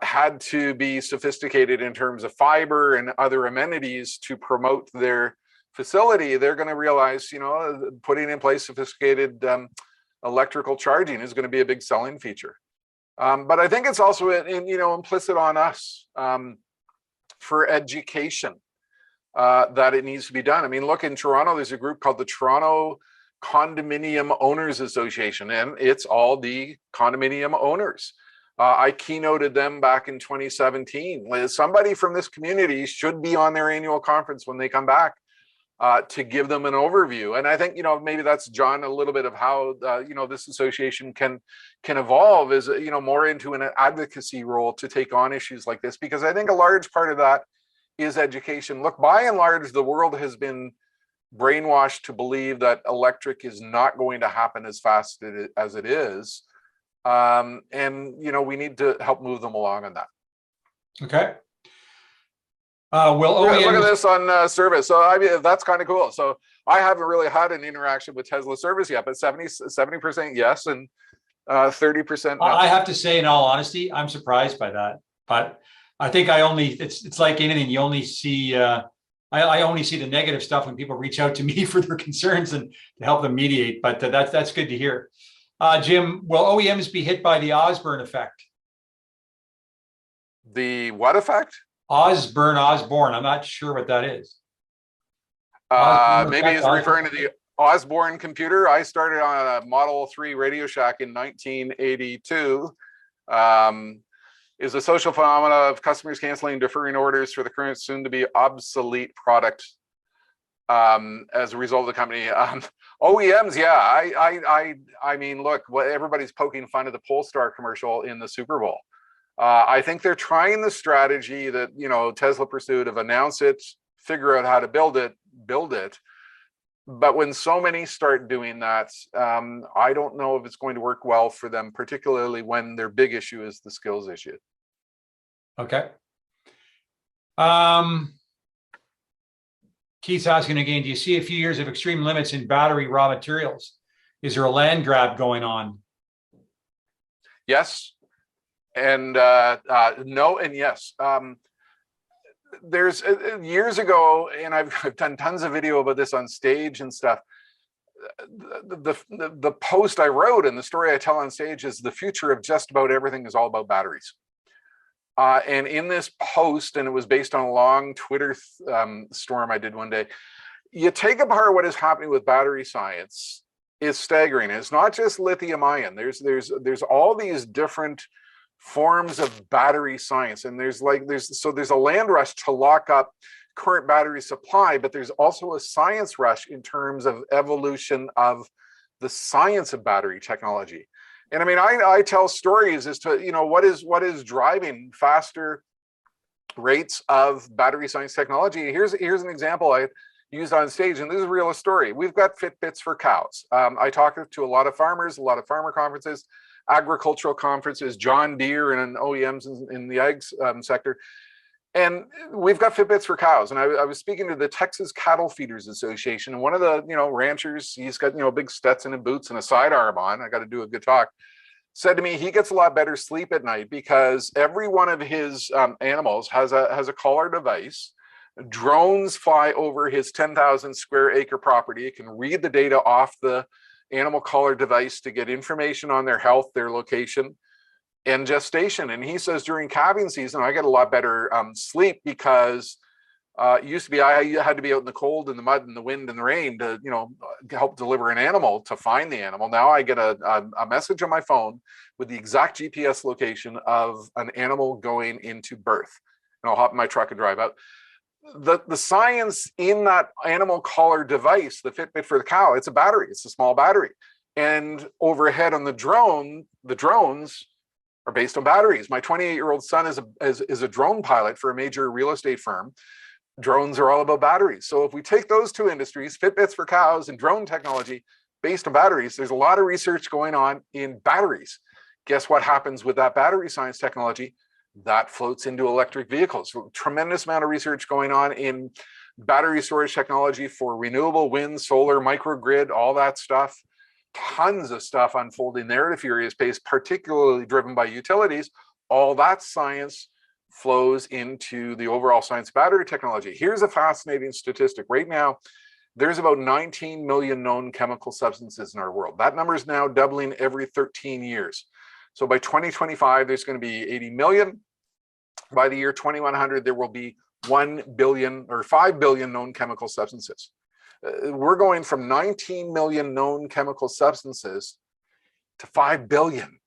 had to be sophisticated in terms of fiber and other amenities to promote their facility, they're going to realize, you know, putting in place sophisticated electrical charging is going to be a big selling feature. But I think it's also implicit on us for education that it needs to be done. I mean, look, in Toronto, there's a group called the Toronto Condominium Owners Association, and it's all the condominium owners. I keynoted them back in 2017. Somebody from this community should be on their annual conference when they come back to give them an overview. And I think, maybe that's, John, a little bit of how, this association can evolve is, more into an advocacy role to take on issues like this, because I think a large part of that is education. Look, by and large, the world has been brainwashed to believe that electric is not going to happen as fast as it is. And we need to help move them along on that. Okay. Well, look at this on service. So I mean, that's kind of cool. So I haven't really had an interaction with Tesla service yet, but 70% yes, and 30% no. I have to say, in all honesty, I'm surprised by that. But I think it's like anything. You only see, I only see the negative stuff when people reach out to me for their concerns and to help them mediate. But that's good to hear. Jim, will OEMs be hit by the Osborne effect? The what effect? Osborne. I'm not sure what that is. Maybe he's referring to the Osborne computer. I started on a Model 3 Radio Shack in 1982. Is a social phenomena of customers canceling and deferring orders for the current soon-to-be obsolete product as a result of the company. OEMs, yeah. I mean, look, everybody's poking fun at the Polestar commercial in the Super Bowl. I think they're trying the strategy that Tesla pursued of announce it, figure out how to build it. But when so many start doing that, I don't know if it's going to work well for them, particularly when their big issue is the skills issue. Okay. Keith's asking again, do you see a few years of extreme limits in battery raw materials? Is there a land grab going on? Yes. And no and yes. There's years ago, and I've done tons of video about this on stage and stuff. The post I wrote and the story I tell on stage is the future of just about everything is all about batteries. And in this post, and it was based on a long Twitter storm I did one day, you take apart what is happening with battery science is staggering. It's not just lithium ion. There's all these different forms of battery science, and there's a land rush to lock up current battery supply, but there's also a science rush in terms of evolution of the science of battery technology. And I mean, I tell stories as to what is driving faster rates of battery science technology. Here's an example I used on stage, and this is a real story. We've got Fitbits for cows. I talk to a lot of farmers, a lot of farmer conferences, agricultural conferences, John Deere and OEMs in the ag sector. And we've got Fitbits for cows. And I was speaking to the Texas Cattle Feeders Association, and one of the ranchers, he's got big Stetson and boots and a sidearm on. I got to do a good talk. Said to me he gets a lot better sleep at night because every one of his animals has a collar device. Drones fly over his 10,000 square acre property. It can read the data off the animal collar device to get information on their health, their location, and gestation. And he says during calving season, I get a lot better sleep because it used to be I had to be out in the cold and the mud and the wind and the rain to help deliver an animal, to find the animal. Now I get a message on my phone with the exact GPS location of an animal going into birth, and I'll hop in my truck and drive out. The science in that animal collar device, the Fitbit for the cow, it's a battery. It's a small battery. And overhead on the drones are based on batteries. My 28-year-old son is a drone pilot for a major real estate firm. Drones are all about batteries. So if we take those two industries, Fitbits for cows and drone technology based on batteries, there's a lot of research going on in batteries. Guess what happens with that battery science technology? That floats into electric vehicles. So tremendous amount of research going on in battery storage technology for renewable wind, solar, microgrid, all that stuff. Tons of stuff unfolding there at a furious pace, particularly driven by utilities. All that science flows into the overall science of battery technology. Here's a fascinating statistic. Right now, there's about 19 million known chemical substances in our world. That number is now doubling every 13 years. So by 2025, there's going to be 80 million. By the year 2100, there will be 1 billion or 5 billion known chemical substances. We're going from 19 million known chemical substances to 5 billion.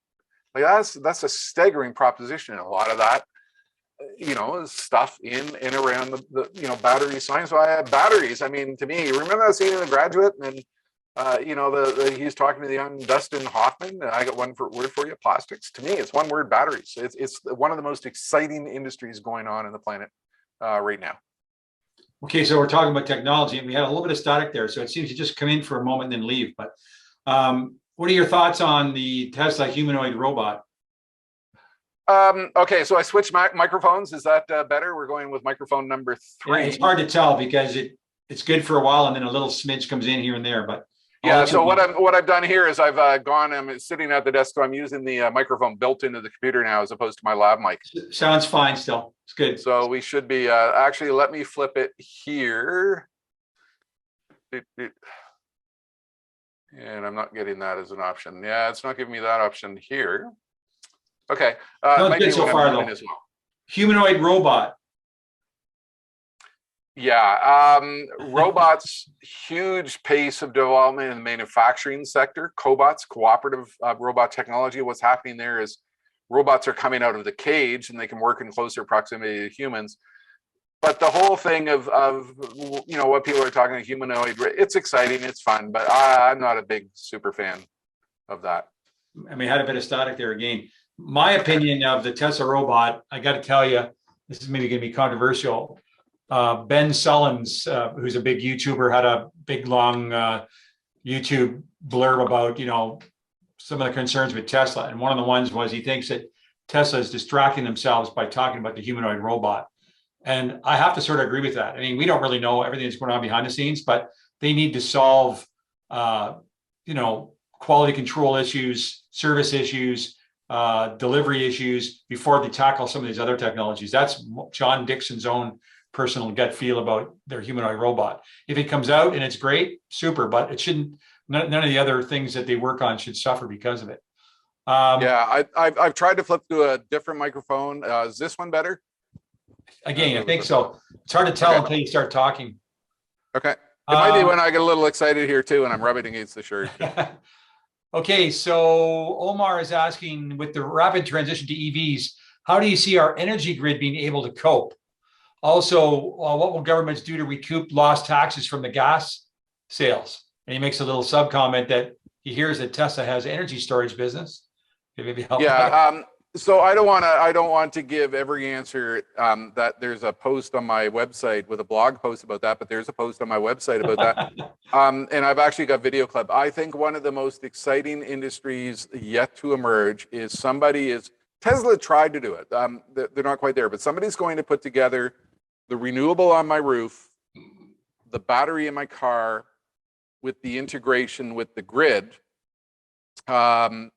Like that's a staggering proposition. And a lot of that, you know, stuff in and around the battery science. So I have batteries. I mean, to me, remember that scene in The Graduate, and you know, he's talking to the young Dustin Hoffman. And I got one word for you: plastics. To me, it's one word: batteries. It's one of the most exciting industries going on in the planet right now. Okay, so we're talking about technology, and we had a little bit of static there. So it seems to just come in for a moment and then leave. But what are your thoughts on the Tesla humanoid robot? Okay, so I switched microphones. Is that better? We're going with microphone number 3. Yeah, it's hard to tell because it's good for a while, and then a little smidge comes in here and there. But yeah, so what I've done here is I'm sitting at the desk, so I'm using the microphone built into the computer now as opposed to my lab mic. Sounds fine still. It's good. So we should be actually, let me flip it here. And I'm not getting that as an option. Yeah, it's not giving me that option here. Okay. Sounds good so far, though. As well. Humanoid robot. Yeah, robots, huge pace of development in the manufacturing sector. Cobots, cooperative robot technology. What's happening there is robots are coming out of the cage and they can work in closer proximity to humans. But the whole thing of you know, what people are talking about humanoid, it's exciting, it's fun, but I'm not a big super fan of that. I mean, I had a bit of static there again. My opinion of the Tesla robot, I got to tell you, this is maybe going to be controversial. Ben Sullins, who's a big YouTuber, had a big long YouTube blurb about, you know, some of the concerns with Tesla. And one of the ones was he thinks that Tesla is distracting themselves by talking about the humanoid robot. And I have to sort of agree with that. I mean, we don't really know everything that's going on behind the scenes, but they need to solve, you know, quality control issues, service issues, delivery issues before they tackle some of these other technologies. That's John Dixon's own personal gut feel about their humanoid robot. If it comes out and it's great, super, but it shouldn't, none of the other things that they work on should suffer because of it. Yeah, I've tried to flip to a different microphone. Is this one better? Again, I think so. It's hard to tell until you start talking. Okay. It might be when I get a little excited here too, and I'm rubbing against the shirt. Okay, so Omar is asking, with the rapid transition to EVs, how do you see our energy grid being able to cope? Also, what will governments do to recoup lost taxes from the gas sales? And he makes a little sub comment that he hears that Tesla has energy storage business. Maybe help. Yeah. So I don't want to give every answer. That there's a post on my website with a blog post about that, but there's a post on my website about that. And I've actually got video clip. I think one of the most exciting industries yet to emerge is Tesla tried to do it. They're not quite there, but somebody's going to put together the renewable on my roof, the battery in my car, with the integration with the grid, and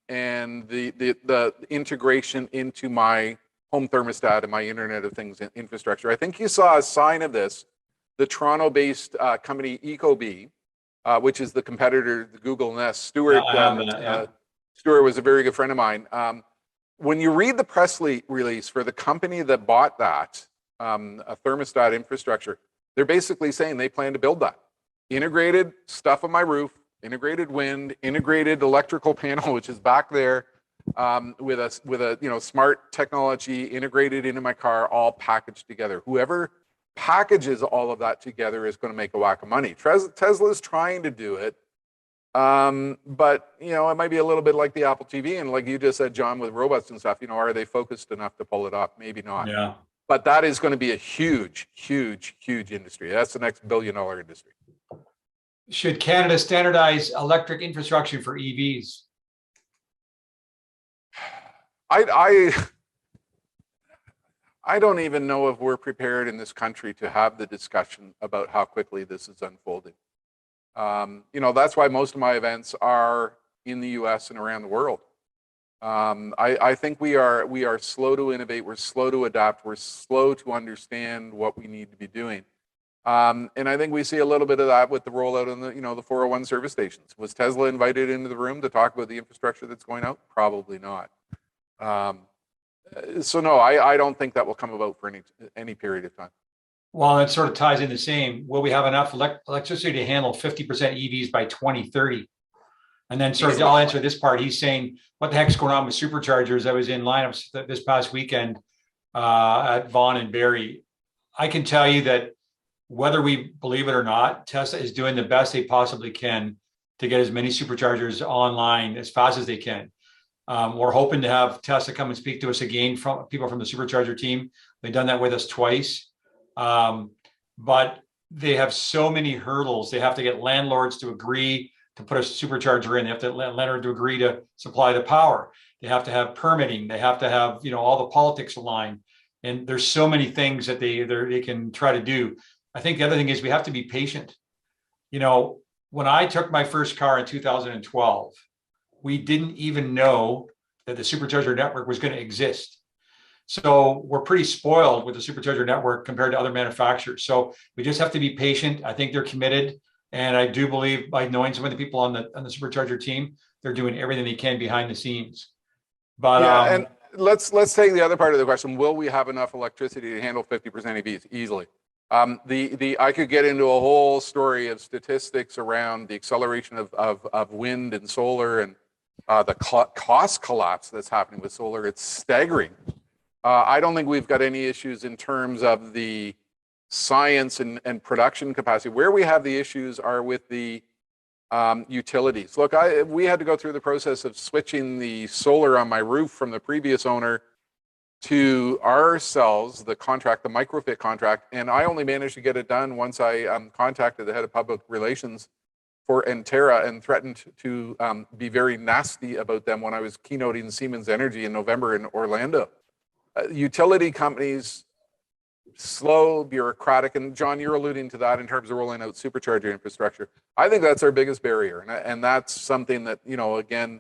the integration into my home thermostat and my Internet of Things infrastructure. I think you saw a sign of this. The Toronto-based company Ecobee, which is the competitor to Google Nest. Stuart was a very good friend of mine. When you read the press release for the company that bought that, a thermostat infrastructure, they're basically saying they plan to build that. Integrated stuff on my roof, integrated wind, integrated electrical panel, which is back there, with a smart technology integrated into my car, all packaged together. Whoever packages all of that together is going to make a whack of money. Tesla's trying to do it, but it might be a little bit like the Apple TV, and like you just said, John, with robots and stuff. Are they focused enough to pull it off? Maybe not. Yeah. But that is going to be a huge, huge, huge industry. That's the next billion-dollar industry. Should Canada standardize electric infrastructure for EVs? I don't even know if we're prepared in this country to have the discussion about how quickly this is unfolding. That's why most of my events are in the US and around the world. I think we are slow to innovate. We're slow to adapt. We're slow to understand what we need to be doing. And I think we see a little bit of that with the rollout in the, the 401 service stations. Was Tesla invited into the room to talk about the infrastructure that's going out? Probably not. So no, I don't think that will come about for any period of time. Well, that sort of ties in the same. Will we have enough electricity to handle 50% EVs by 2030? And then sort of, I'll answer this part. He's saying, what the heck's going on with superchargers? I was in lineups this past weekend at Vaughan and Barrie. I can tell you that whether we believe it or not, Tesla is doing the best they possibly can to get as many superchargers online as fast as they can. We're hoping to have Tesla come and speak to us again, from people from the supercharger team. They've done that with us twice. But they have so many hurdles. They have to get landlords to agree to put a supercharger in. They have to let landlord to agree to supply the power. They have to have permitting. They have to have, all the politics aligned. And there's so many things that they can try to do. I think the other thing is we have to be patient. When I took my first car in 2012, we didn't even know that the supercharger network was going to exist. So we're pretty spoiled with the supercharger network compared to other manufacturers. So we just have to be patient. I think they're committed. And I do believe, by knowing some of the people on the supercharger team, they're doing everything they can behind the scenes. But yeah, and let's take the other part of the question. Will we have enough electricity to handle 50% EVs? Easily. I could get into a whole story of statistics around the acceleration of wind and solar and the cost collapse that's happening with solar. It's staggering. I don't think we've got any issues in terms of the science and production capacity. Where we have the issues are with the utilities. Look, we had to go through the process of switching the solar on my roof from the previous owner to ourselves, the microfit contract, and I only managed to get it done once I contacted the head of public relations for Terra and threatened to be very nasty about them when I was keynoting Siemens Energy in November in Orlando. Utility companies, slow, bureaucratic, and John, you're alluding to that in terms of rolling out supercharger infrastructure. I think that's our biggest barrier, and that's something that, again,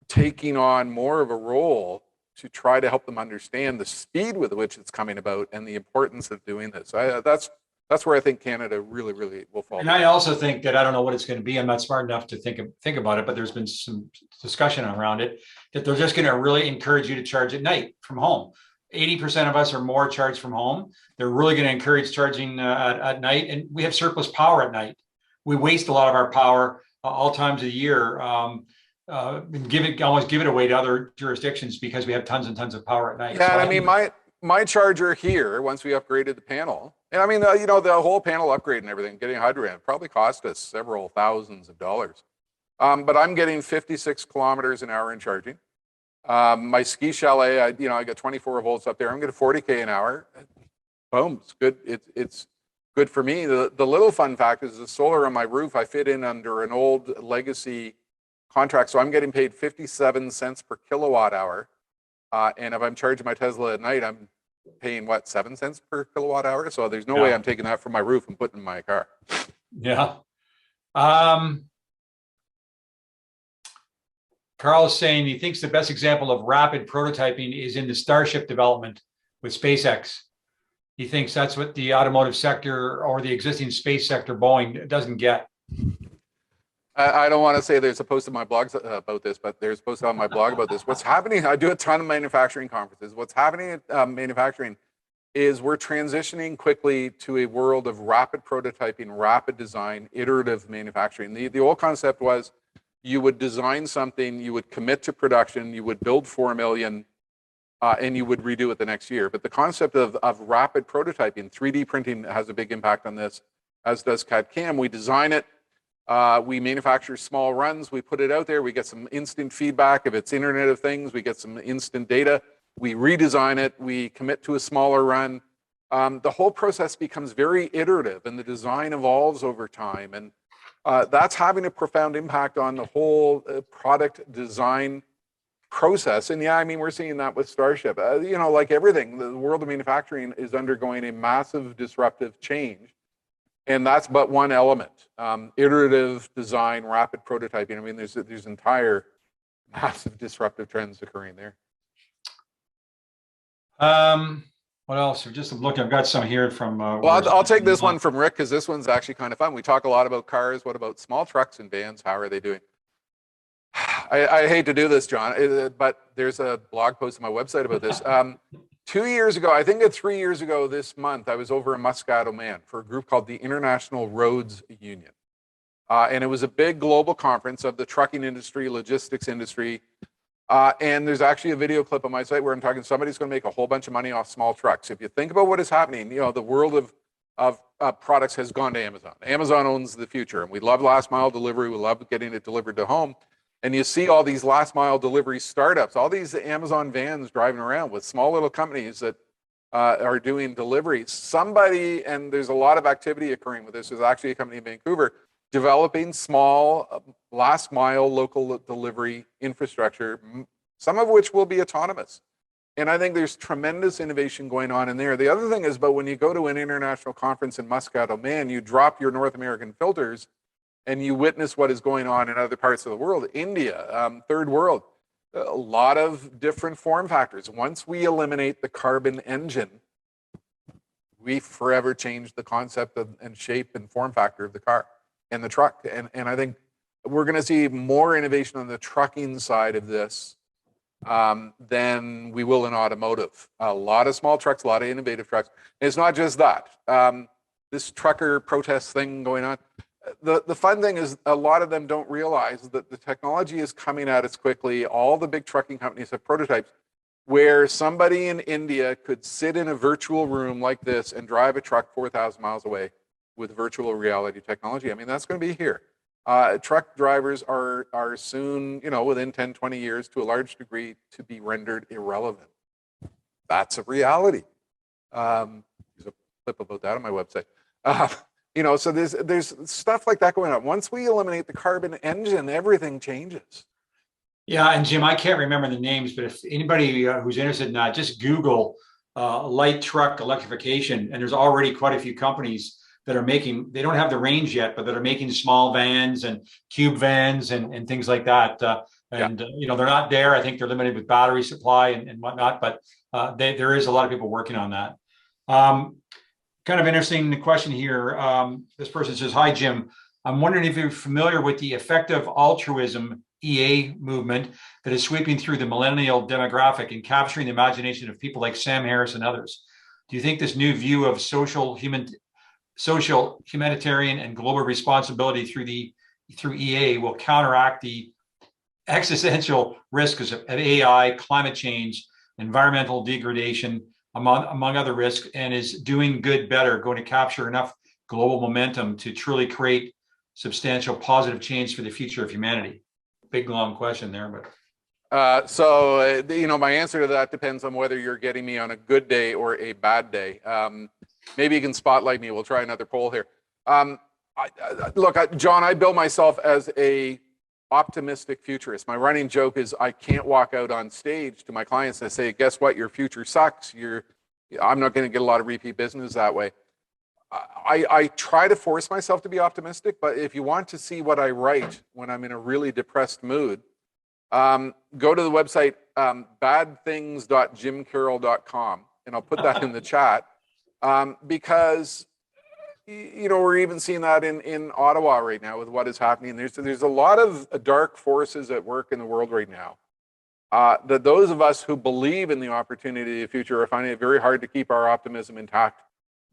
taking on more of a role to try to help them understand the speed with which it's coming about and the importance of doing this. That's where I think Canada really, really will fall. And I also think that I don't know what it's going to be. I'm not smart enough to think about it, but there's been some discussion around it that they're just going to really encourage you to charge at night from home. 80% of us or more charge from home. They're really going to encourage charging at night, and we have surplus power at night. We waste a lot of our power all times of the year. And almost give it away to other jurisdictions because we have tons and tons of power at night. Yeah, so I mean, my charger here, once we upgraded the panel, and I mean, the whole panel upgrade and everything, getting hydrogen, probably cost us several thousands of dollars. But I'm getting 56 kilometers an hour in charging. My ski chalet, I got 24 volts up there. I'm getting 40K an hour. Boom, it's good. It's good for me. The little fun fact is the solar on my roof, I fit in under an old legacy contract. So I'm getting paid 57 cents per kilowatt hour. And if I'm charging my Tesla at night, I'm paying 7 cents per kilowatt hour. So there's no way I'm taking that from my roof and putting in my car. Yeah. Carl is saying he thinks the best example of rapid prototyping is in the Starship development with SpaceX. He thinks that's what the automotive sector or the existing space sector, Boeing, doesn't get. I don't want to say there's a post in my blog about this, but there's a post on my blog about this. What's happening, I do a ton of manufacturing conferences. What's happening at manufacturing is we're transitioning quickly to a world of rapid prototyping, rapid design, iterative manufacturing. The old concept was you would design something, you would commit to production, you would build 4 million, and you would redo it the next year. But the concept of rapid prototyping, 3D printing has a big impact on this, as does CAD/CAM. We design it, we manufacture small runs, we put it out there, we get some instant feedback. If it's Internet of Things, we get some instant data. We redesign it, we commit to a smaller run. The whole process becomes very iterative, and the design evolves over time. And that's having a profound impact on the whole product design process. And yeah, I mean, we're seeing that with Starship. Like everything, the world of manufacturing is undergoing a massive disruptive change. And that's but one element. Iterative design, rapid prototyping. I mean, there's entire massive disruptive trends occurring there. What else? Just looking, I've got some here from. Well, I'll take this one from Rick because this one's actually kind of fun. We talk a lot about cars. What about small trucks and vans? How are they doing? I hate to do this, John, but there's a blog post on my website about this. 2 years ago, I think it's 3 years ago this month, I was over in Muscat, Oman for a group called the International Roads Union. And it was a big global conference of the trucking industry, logistics industry. And there's actually a video clip on my site where I'm talking somebody's going to make a whole bunch of money off small trucks. If you think about what is happening, the world of products has gone to Amazon. Amazon owns the future, and we love last mile delivery. We love getting it delivered to home. And you see all these last mile delivery startups, all these Amazon vans driving around with small little companies that are doing deliveries. Somebody, and there's a lot of activity occurring with this, there's actually a company in Vancouver developing small last mile local delivery infrastructure, some of which will be autonomous. And I think there's tremendous innovation going on in there. The other thing is, but when you go to an international conference in Muscat, Oman, you drop your North American filters and you witness what is going on in other parts of the world. India, third world, a lot of different form factors. Once we eliminate the carbon engine, we forever change the concept and shape and form factor of the car and the truck. And I think we're going to see more innovation on the trucking side of this than we will in automotive. A lot of small trucks, a lot of innovative trucks. And it's not just that. This trucker protest thing going on. The fun thing is a lot of them don't realize that the technology is coming at us quickly. All the big trucking companies have prototypes where somebody in India could sit in a virtual room like this and drive a truck 4,000 miles away with virtual reality technology. I mean, that's going to be here. Truck drivers are soon, within 10, 20 years to a large degree to be rendered irrelevant. That's a reality. There's a clip about that on my website. So there's stuff like that going on. Once we eliminate the carbon engine, everything changes. Yeah, and Jim, I can't remember the names, but if anybody who's interested in that, just Google light truck electrification, and there's already quite a few companies that are making, they don't have the range yet, but that are making small vans and cube vans and things like that. They're not there. I think they're limited with battery supply and whatnot, but there is a lot of people working on that. Kind of interesting question here. This person says, "Hi, Jim. I'm wondering if you're familiar with the effective altruism EA movement that is sweeping through the millennial demographic and capturing the imagination of people like Sam Harris and others. Do you think this new view of social, humanitarian, and global responsibility through EA will counteract the existential risks of AI, climate change, environmental degradation, among other risks, and is doing good better, going to capture enough global momentum to truly create substantial positive change for the future of humanity?" Big, long question there, but. My answer to that depends on whether you're getting me on a good day or a bad day. Maybe you can spotlight me. We'll try another poll here. John, I bill myself as a optimistic futurist. My running joke is I can't walk out on stage to my clients and say, guess what, your future sucks. I'm not going to get a lot of repeat business that way. I try to force myself to be optimistic, but if you want to see what I write when I'm in a really depressed mood, go to the website badthings.jimcarroll.com, and I'll put that in the chat because we're even seeing that in Ottawa right now with what is happening. There's a lot of dark forces at work in the world right now. That those of us who believe in the opportunity of the future are finding it very hard to keep our optimism intact.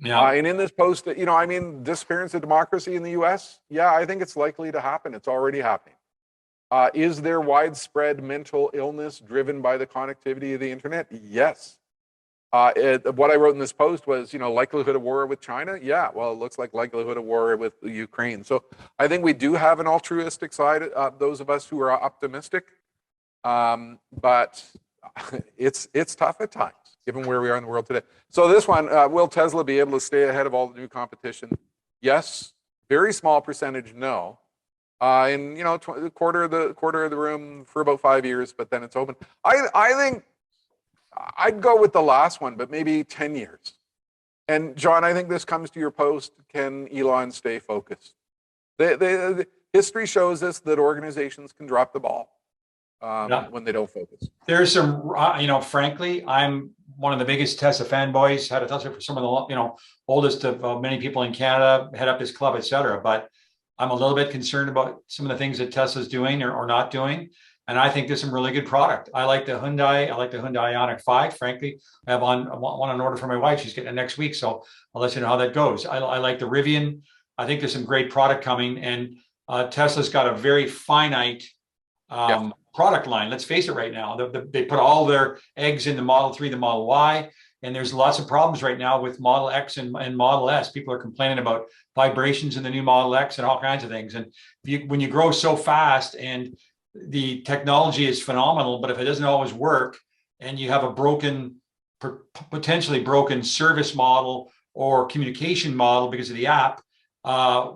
Yeah. And in this post, disappearance of democracy in the US, yeah, I think it's likely to happen. It's already happening. Is there widespread mental illness driven by the connectivity of the internet? Yes. What I wrote in this post was, likelihood of war with China? Yeah, well, it looks like likelihood of war with Ukraine. So I think we do have an altruistic side, those of us who are optimistic, but it's tough at times, given where we are in the world today. So this one, will Tesla be able to stay ahead of all the new competition? Yes. Very small percentage, no. Quarter of the room for about 5 years, but then it's open. I think I'd go with the last one, but maybe 10 years. And John, I think this comes to your post. Can Elon stay focused? The history shows us that organizations can drop the ball when they don't focus. There's some, frankly, I'm one of the biggest Tesla fanboys, had a Tesla for some of the, oldest of many people in Canada, head up his club, et cetera. But I'm a little bit concerned about some of the things that Tesla's doing or not doing. And I think there's some really good product. I like the Hyundai. I like the Hyundai Ioniq 5, frankly. I have one on order for my wife. She's getting it next week. So I'll let you know how that goes. I like the Rivian. I think there's some great product coming. And Tesla's got a very finite product line. Let's face it right now. They put all their eggs in the Model 3, the Model Y. And there's lots of problems right now with Model X and Model S. People are complaining about vibrations in the new Model X and all kinds of things. And when you grow so fast and the technology is phenomenal, but if it doesn't always work and you have a potentially broken service model or communication model because of the app,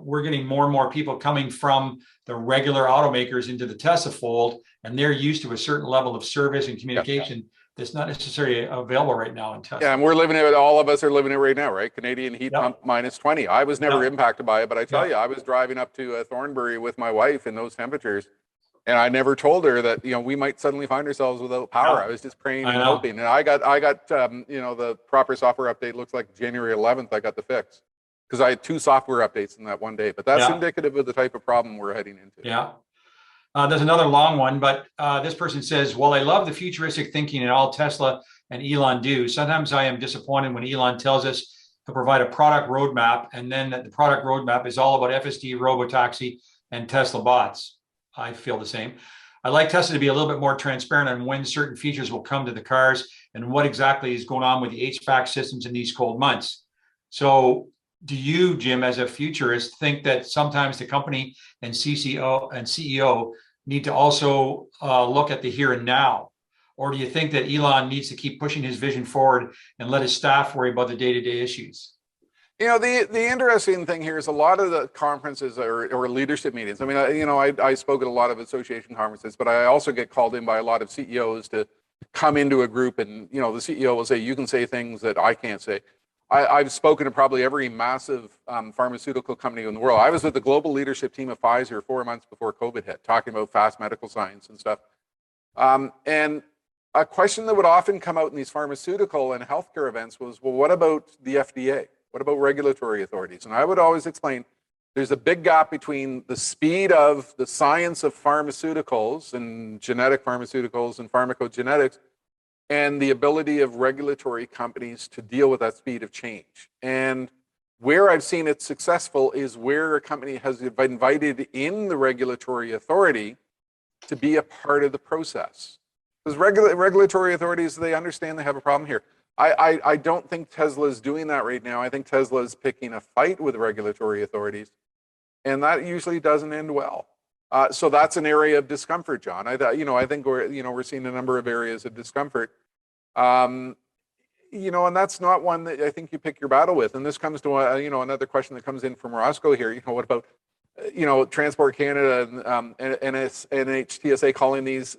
we're getting more and more people coming from the regular automakers into the Tesla fold, and they're used to a certain level of service and communication that's not necessarily available right now in Tesla. Yeah, and we're living it. All of us are living it right now, right? Canadian heat pump minus 20. I was never impacted by it, but I tell you, I was driving up to Thornbury with my wife in those temperatures, and I never told her that we might suddenly find ourselves without power. I was just praying and hoping, and I got the proper software update. Looks like January 11th I got the fix because I had 2 software updates in that one day. But that's indicative of the type of problem we're heading into. Yeah. There's another long one, but this person says, "Well, I love the futuristic thinking and all Tesla and Elon do. Sometimes I am disappointed when Elon tells us to provide a product roadmap, and then that the product roadmap is all about FSD, robotaxi, and Tesla bots." I feel the same. I like Tesla to be a little bit more transparent on when certain features will come to the cars and what exactly is going on with the HVAC systems in these cold months. So do you, Jim, as a futurist, think that sometimes the company and CEO need to also look at the here and now? Or do you think that Elon needs to keep pushing his vision forward and let his staff worry about the day-to-day issues? The interesting thing here is a lot of the conferences or leadership meetings. I mean, I spoke at a lot of association conferences, but I also get called in by a lot of CEOs to come into a group, and the CEO will say, "You can say things that I can't say." I've spoken to probably every massive pharmaceutical company in the world. I was with the global leadership team of Pfizer 4 months before COVID hit, talking about fast medical science and stuff. And a question that would often come out in these pharmaceutical and healthcare events was, well, what about the FDA? What about regulatory authorities? And I would always explain there's a big gap between the speed of the science of pharmaceuticals and genetic pharmaceuticals and pharmacogenetics and the ability of regulatory companies to deal with that speed of change. And where I've seen it successful is where a company has invited in the regulatory authority to be a part of the process. Because regulatory authorities, they understand they have a problem here. I don't think Tesla is doing that right now. I think Tesla is picking a fight with regulatory authorities, and that usually doesn't end well. So that's an area of discomfort, John. I think we're seeing a number of areas of discomfort. And that's not one that I think you pick your battle with. And this comes to another question that comes in from Roscoe here. What about Transport Canada and NHTSA calling these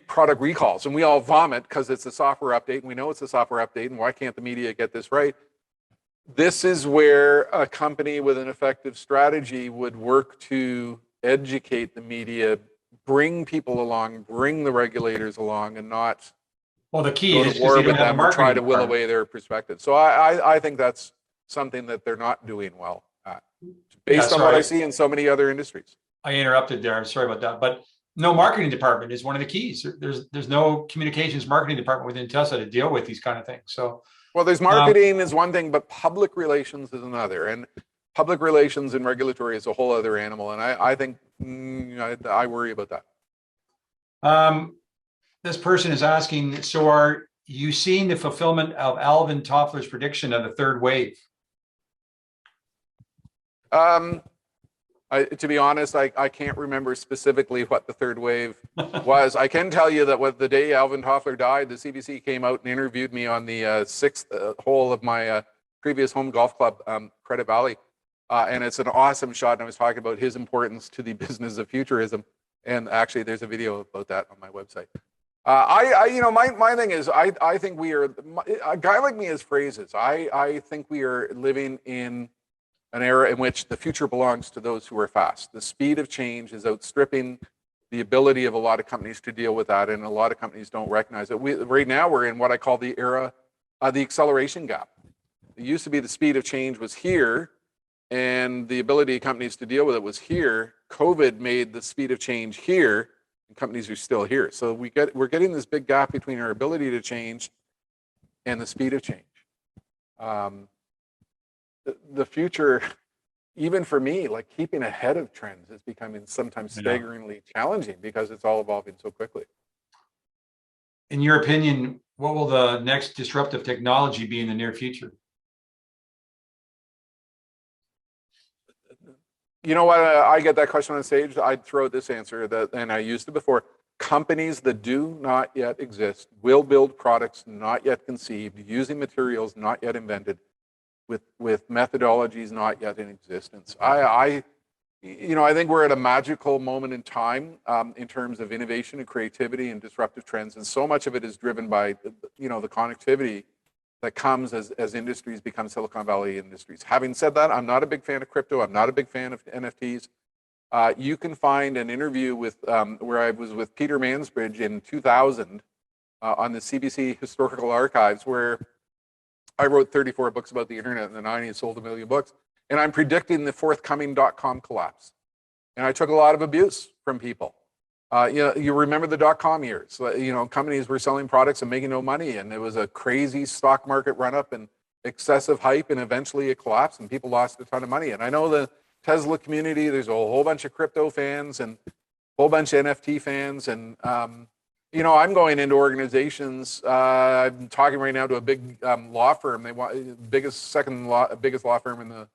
product recalls, and we all vomit because it's a software update, and we know it's a software update, and why can't the media get this right? This is where a company with an effective strategy would work to educate the media, bring people along, bring the regulators along, and not the key is to war with them or try to will away their perspective. So I think that's something that they're not doing well at, based on what I see in so many other industries. I interrupted there. I'm sorry about that, but no marketing department is one of the keys. There's no communications marketing department within Tesla to deal with these kind of things. So, well, there's marketing is one thing, but public relations is another. And public relations and regulatory is a whole other animal. And I think I worry about that. This person is asking, so are you seeing the fulfillment of Alvin Toffler's prediction of the third wave? To be honest, I can't remember specifically what the third wave was. I can tell you that the day Alvin Toffler died, the CBC came out and interviewed me on the sixth hole of my previous home golf club, Credit Valley. And it's an awesome shot. And I was talking about his importance to the business of futurism. And actually, there's a video about that on my website. My thing is, I think we are, a guy like me has phrases. I think we are living in an era in which the future belongs to those who are fast. The speed of change is outstripping the ability of a lot of companies to deal with that, and a lot of companies don't recognize it. Right now we're in what I call the era, the acceleration gap. It used to be the speed of change was here, and the ability of companies to deal with it was here. COVID made the speed of change here, and companies are still here. So we're getting this big gap between our ability to change and the speed of change. The future, even for me, like keeping ahead of trends is becoming sometimes staggeringly challenging because it's all evolving so quickly. In your opinion, what will the next disruptive technology be in the near future? You know what? I get that question on stage. I'd throw this answer that, and I used it before. Companies that do not yet exist will build products not yet conceived, using materials not yet invented, with methodologies not yet in existence. I think we're at a magical moment in time in terms of innovation and creativity and disruptive trends, and so much of it is driven by the connectivity that comes as industries become Silicon Valley industries. Having said that, I'm not a big fan of crypto. I'm not a big fan of NFTs. You can find an interview with where I was with Peter Mansbridge in 2000 on the CBC Historical Archives, where I wrote 34 books about the internet in the 90s, sold 1 million books, and I'm predicting the forthcoming .com collapse. And I took a lot of abuse from people. You remember the .com years. Companies were selling products and making no money, and it was a crazy stock market run-up and excessive hype, and eventually it collapsed, and people lost a ton of money. And I know the Tesla community, there's a whole bunch of crypto fans and a whole bunch of NFT fans, and I'm going into organizations. I'm talking right now to a big law firm. They want biggest law firm in the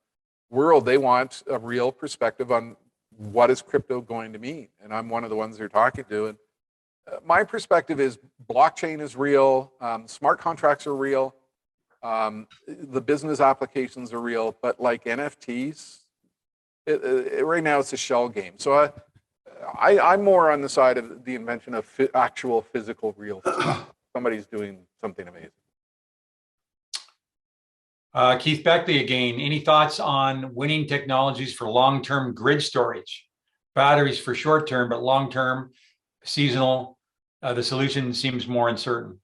world. They want a real perspective on what is crypto going to mean, and I'm one of the ones they're talking to. And my perspective is blockchain is real, smart contracts are real, the business applications are real, but like NFTs, right now it's a shell game. So I'm more on the side of the invention of actual physical real stuff. Somebody's doing something amazing. Keith Beckley again. Any thoughts on winning technologies for long-term grid storage? Batteries for short-term, but long-term, seasonal, the solution seems more uncertain.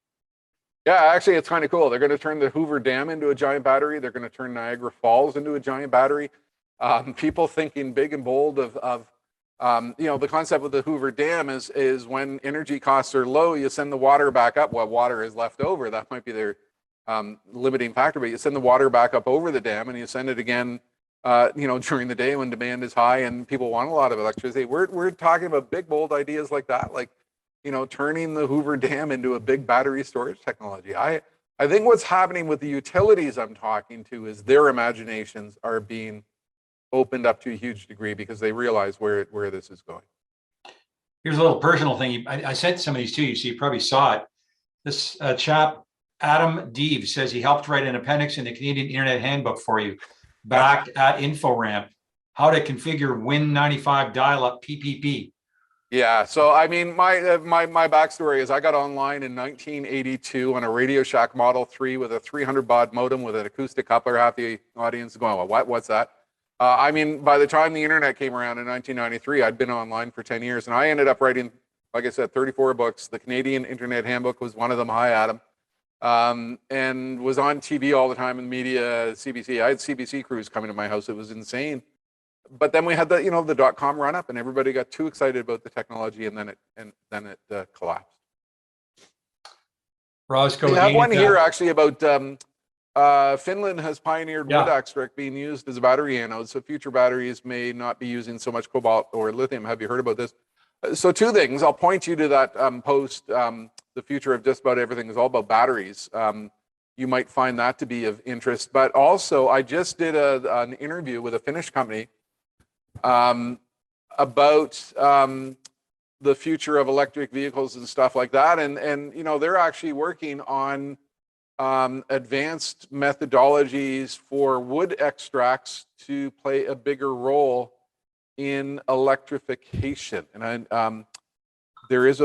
Yeah, actually, it's kind of cool. They're going to turn the Hoover Dam into a giant battery. They're going to turn Niagara Falls into a giant battery. People thinking big and bold of the concept of the Hoover Dam is when energy costs are low, you send the water back up. What water is left over, that might be their limiting factor, but you send the water back up over the dam, and you send it again, during the day when demand is high and people want a lot of electricity. We're talking about big, bold ideas like that, like, turning the Hoover Dam into a big battery storage technology. I think what's happening with the utilities I'm talking to is their imaginations are being opened up to a huge degree because they realize where this is going. Here's a little personal thing. I sent some of these to you, so you probably saw it. This chap, Adam Deeve, says he helped write an appendix in the Canadian Internet Handbook for you, back at InfoRamp, how to configure Win95 dial-up PPP. Yeah, so I mean, my backstory is I got online in 1982 on a Radio Shack Model 3 with a 300 baud modem with an acoustic coupler. Half the audience is going, well, what's that? I mean, by the time the internet came around in 1993, I'd been online for 10 years, and I ended up writing, like I said, 34 books. The Canadian Internet Handbook was one of them. Hi, Adam. And was on TV all the time in the media, CBC. I had CBC crews coming to my house. It was insane. But then we had the .com run up, and everybody got too excited about the technology, and then it collapsed. Roscoe, we have one here actually about Finland has pioneered wood extract being used as a battery anode, so future batteries may not be using so much cobalt or lithium. Have you heard about this? So two things. I'll point you to that post. The future of just about everything is all about batteries. You might find that to be of interest. But also, I just did an interview with a Finnish company about the future of electric vehicles and stuff like that. And they're actually working on advanced methodologies for wood extracts to play a bigger role in electrification. And there is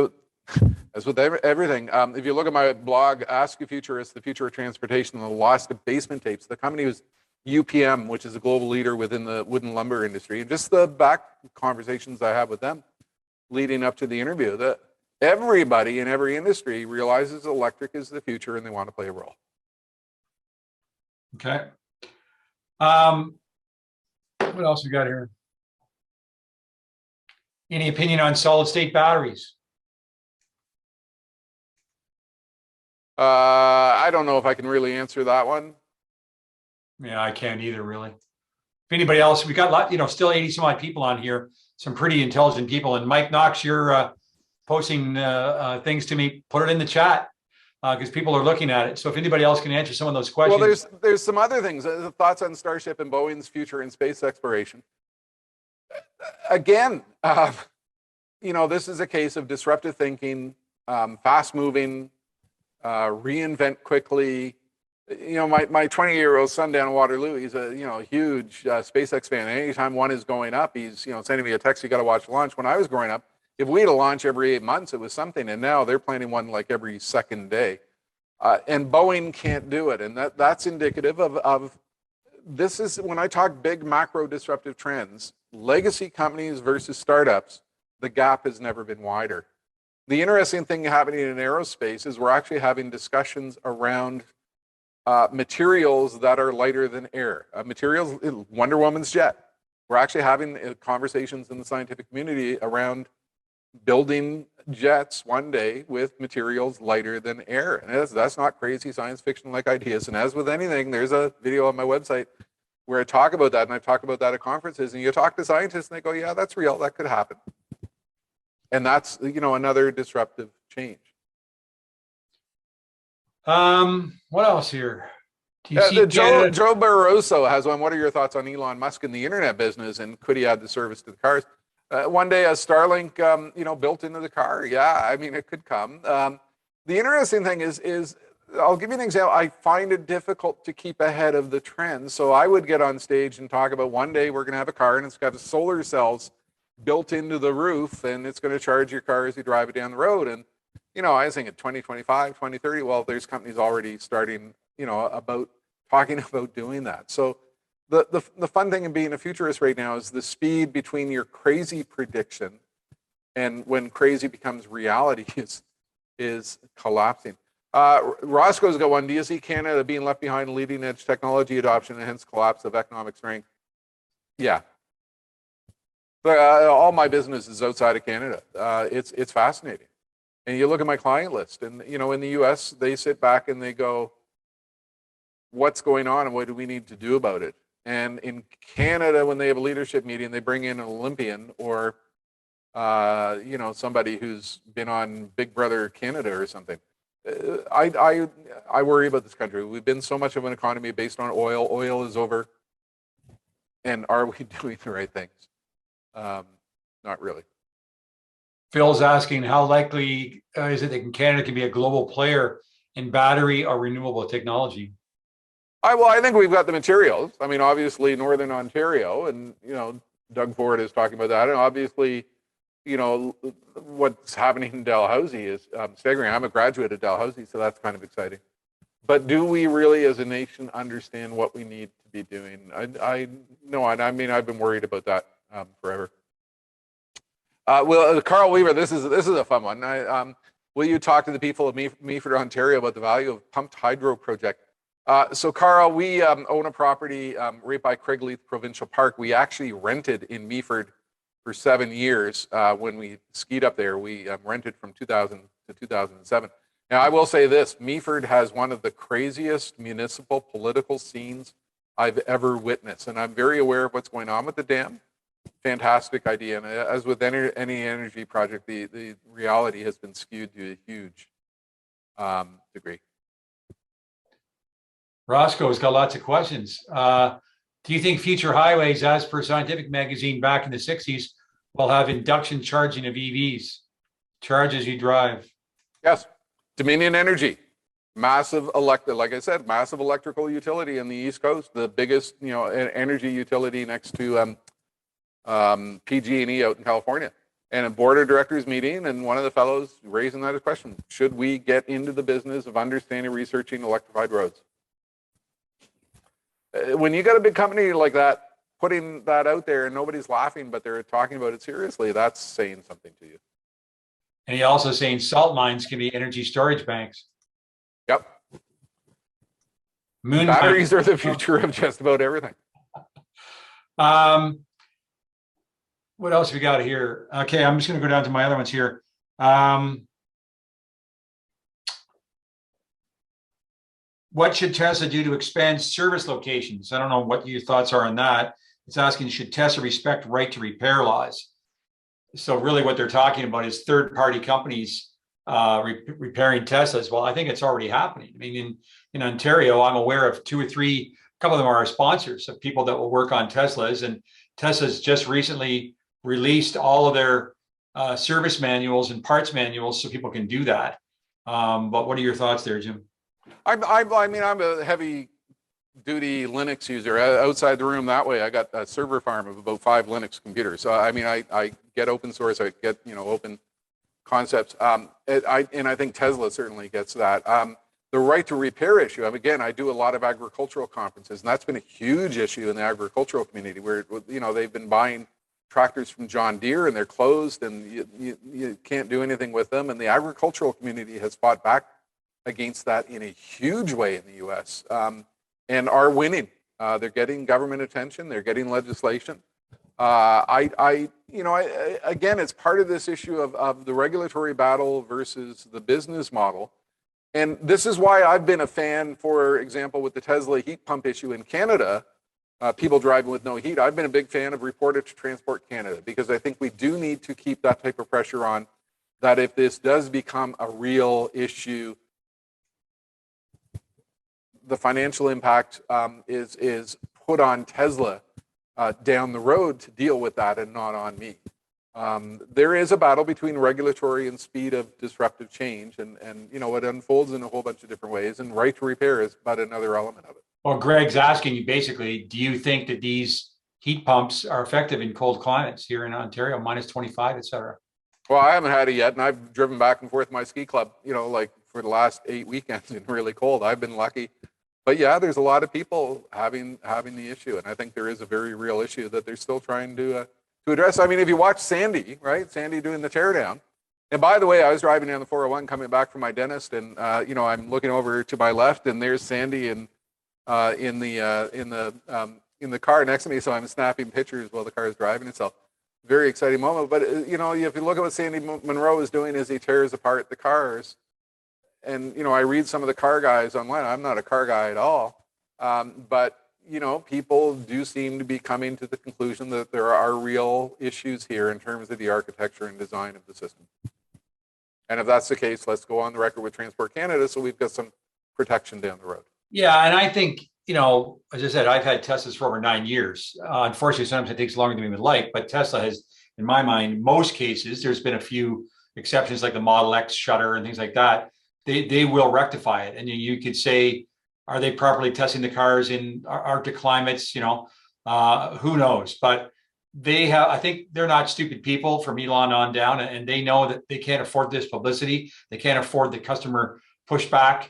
as with everything, if you look at my blog, Ask a Futurist, the future of transportation, and the lost basement tapes, the company was UPM, which is a global leader within the wood and lumber industry. And just the back conversations I have with them, leading up to the interview, that everybody in every industry realizes electric is the future and they want to play a role. Okay. What else we got here? Any opinion on solid state batteries? I don't know if I can really answer that one. Yeah, I can't either, really. If anybody else, we got a lot, still 80 some odd people on here, some pretty intelligent people. And Mike Knox, you're posting things to me, put it in the chat because people are looking at it. So if anybody else can answer some of those questions. Well, there's some other things. Thoughts on Starship and Boeing's future in space exploration. Again, this is a case of disruptive thinking, fast moving, reinvent quickly. My 20-year-old son down in Waterloo, he's a huge SpaceX fan. Anytime one is going up, he's sending me a text, you got to watch launch. When I was growing up, if we had a launch every 8 months, it was something. And now they're planning one like every second day. And Boeing can't do it. And that's indicative of this is when I talk big macro disruptive trends, legacy companies versus startups, the gap has never been wider. The interesting thing happening in aerospace is we're actually having discussions around materials that are lighter than air. Materials, Wonder Woman's jet. We're actually having conversations in the scientific community around building jets one day with materials lighter than air. And that's not crazy science fiction-like ideas. And as with anything, there's a video on my website where I talk about that, and I've talked about that at conferences. And you talk to scientists, and they go, "Yeah, that's real. That could happen." And that's another disruptive change. What else here? Joe Barroso has one. What are your thoughts on Elon Musk in the internet business, and could he add the service to the cars? One day, a Starlink, built into the car. Yeah, I mean, it could come. The interesting thing is, I'll give you an example. I find it difficult to keep ahead of the trends. So I would get on stage and talk about one day we're going to have a car and it's got solar cells built into the roof and it's going to charge your car as you drive it down the road. And, I was thinking 2025, 2030, well, there's companies already starting, about talking about doing that. So the fun thing in being a futurist right now is the speed between your crazy prediction and when crazy becomes reality is collapsing. Roscoe's got one. Do you see Canada being left behind in leading edge technology adoption and hence collapse of economic strength? Yeah. But all my business is outside of Canada. It's fascinating. And you look at my client list, and in the US, they sit back and they go, what's going on and what do we need to do about it? And in Canada, when they have a leadership meeting, they bring in an Olympian or somebody who's been on Big Brother Canada or something. I worry about this country. We've been so much of an economy based on oil. Oil is over. And are we doing the right things? Not really. Phil's asking, how likely is it that Canada can be a global player in battery or renewable technology? I think we've got the materials. I mean, obviously, Northern Ontario, and Doug Ford is talking about that, and obviously, what's happening in Dalhousie is staggering. I'm a graduate of Dalhousie, so that's kind of exciting. But do we really, as a nation, understand what we need to be doing? No, I mean, I've been worried about that forever. Well, Carl Weaver, this is a fun one. Will you talk to the people of Meaford, Ontario, about the value of pumped hydro project? So, Carl, we own a property right by Craigleith Provincial Park. We actually rented in Meaford for 7 years when we skied up there. We rented from 2000 to 2007. Now, I will say this, Meaford has one of the craziest municipal political scenes I've ever witnessed. And I'm very aware of what's going on with the dam. Fantastic idea. And as with any energy project, the reality has been skewed to a huge degree. Roscoe's got lots of questions. Do you think future highways, as per Scientific Magazine back in the 60s, will have induction charging of EVs? Charge as you drive. Yes. Dominion Energy, massive like I said, massive electrical utility in the East Coast, the biggest energy utility next to PG&E out in California. And a board of directors meeting, and one of the fellows raising that question: should we get into the business of understanding, researching electrified roads? When you got a big company like that, putting that out there and nobody's laughing, but they're talking about it seriously, that's saying something to you. And he also saying salt mines can be energy storage banks. Yep. Moon Batteries are the future of just about everything. What else have we got here? Okay, I'm just going to go down to my other ones here. What should Tesla do to expand service locations? I don't know what your thoughts are on that. It's asking, should Tesla respect right to repair laws? So really what they're talking about is third-party companies repairing Teslas. Well, I think it's already happening. I mean, in Ontario, I'm aware of 2 or 3, a couple of them are our sponsors of people that will work on Teslas, and Tesla's just recently released all of their service manuals and parts manuals so people can do that. But what are your thoughts there, Jim? I mean, I'm a heavy duty Linux user. Outside the room that way, I got a server farm of about 5 Linux computers. So I mean, I get open source, I get, you know, open concepts. And I think Tesla certainly gets that. The right to repair issue, again, I do a lot of agricultural conferences, and that's been a huge issue in the agricultural community where, you know, they've been buying tractors from John Deere and they're closed and you can't do anything with them. And the agricultural community has fought back against that in a huge way in the US and are winning. They're getting government attention, they're getting legislation. Again, it's part of this issue of the regulatory battle versus the business model. And this is why I've been a fan, for example, with the Tesla heat pump issue in Canada, people driving with no heat. I've been a big fan of Report It to Transport Canada, because I think we do need to keep that type of pressure on, that if this does become a real issue, the financial impact is put on Tesla down the road to deal with that and not on me. There is a battle between regulatory and speed of disruptive change, and you know, it unfolds in a whole bunch of different ways, and right to repair is but another element of it. Well, Greg's asking you basically, do you think that these heat pumps are effective in cold climates here in Ontario, minus 25, et cetera? Well, I haven't had it yet, and I've driven back and forth my ski club, you know, like for the last 8 weekends in really cold. I've been lucky. But yeah, there's a lot of people having the issue, and I think there is a very real issue that they're still trying to address. I mean, if you watch Sandy, right? Sandy doing the teardown. And by the way, I was driving down the 401 coming back from my dentist, and you know, I'm looking over to my left, and there's Sandy in the car next to me. So I'm snapping pictures while the car is driving itself. Very exciting moment. But you know, if you look at what Sandy Munro is doing, is he tears apart the cars. And, you know, I read some of the car guys online. I'm not a car guy at all. But, you know, people do seem to be coming to the conclusion that there are real issues here in terms of the architecture and design of the system. And if that's the case, let's go on the record with Transport Canada so we've got some protection down the road. Yeah, and I think, you know, as I said, I've had Teslas for over 9 years. Unfortunately, sometimes it takes longer than we would like, but Tesla has, in my mind, most cases, there's been a few exceptions like the Model X shutter and things like that. They will rectify it. And you could say, are they properly testing the cars in Arctic climates? You know, who knows? But they have, I think they're not stupid people from Elon on down, and they know that they can't afford this publicity. They can't afford the customer pushback.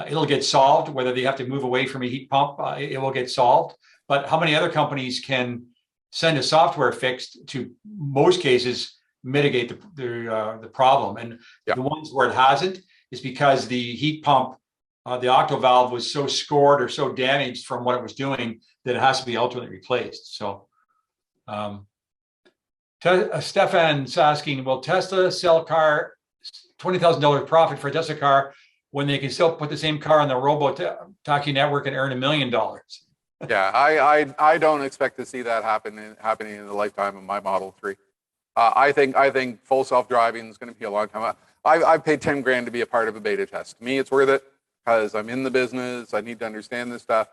It'll get solved, whether they have to move away from a heat pump, it will get solved. But how many other companies can send a software fix to most cases mitigate the problem? And yeah, the ones where it hasn't is because the heat pump, the octo valve was so scored or so damaged from what it was doing that it has to be ultimately replaced. So Stefan's asking, will Tesla sell car $20,000 profit for a Tesla car when they can still put the same car on the robo-talkie network and earn $1 million? Yeah, I don't expect to see that happening in the lifetime of my Model 3. I think full self-driving is going to be a long time. I've paid 10 grand to be a part of a beta test. To me, it's worth it because I'm in the business. I need to understand this stuff.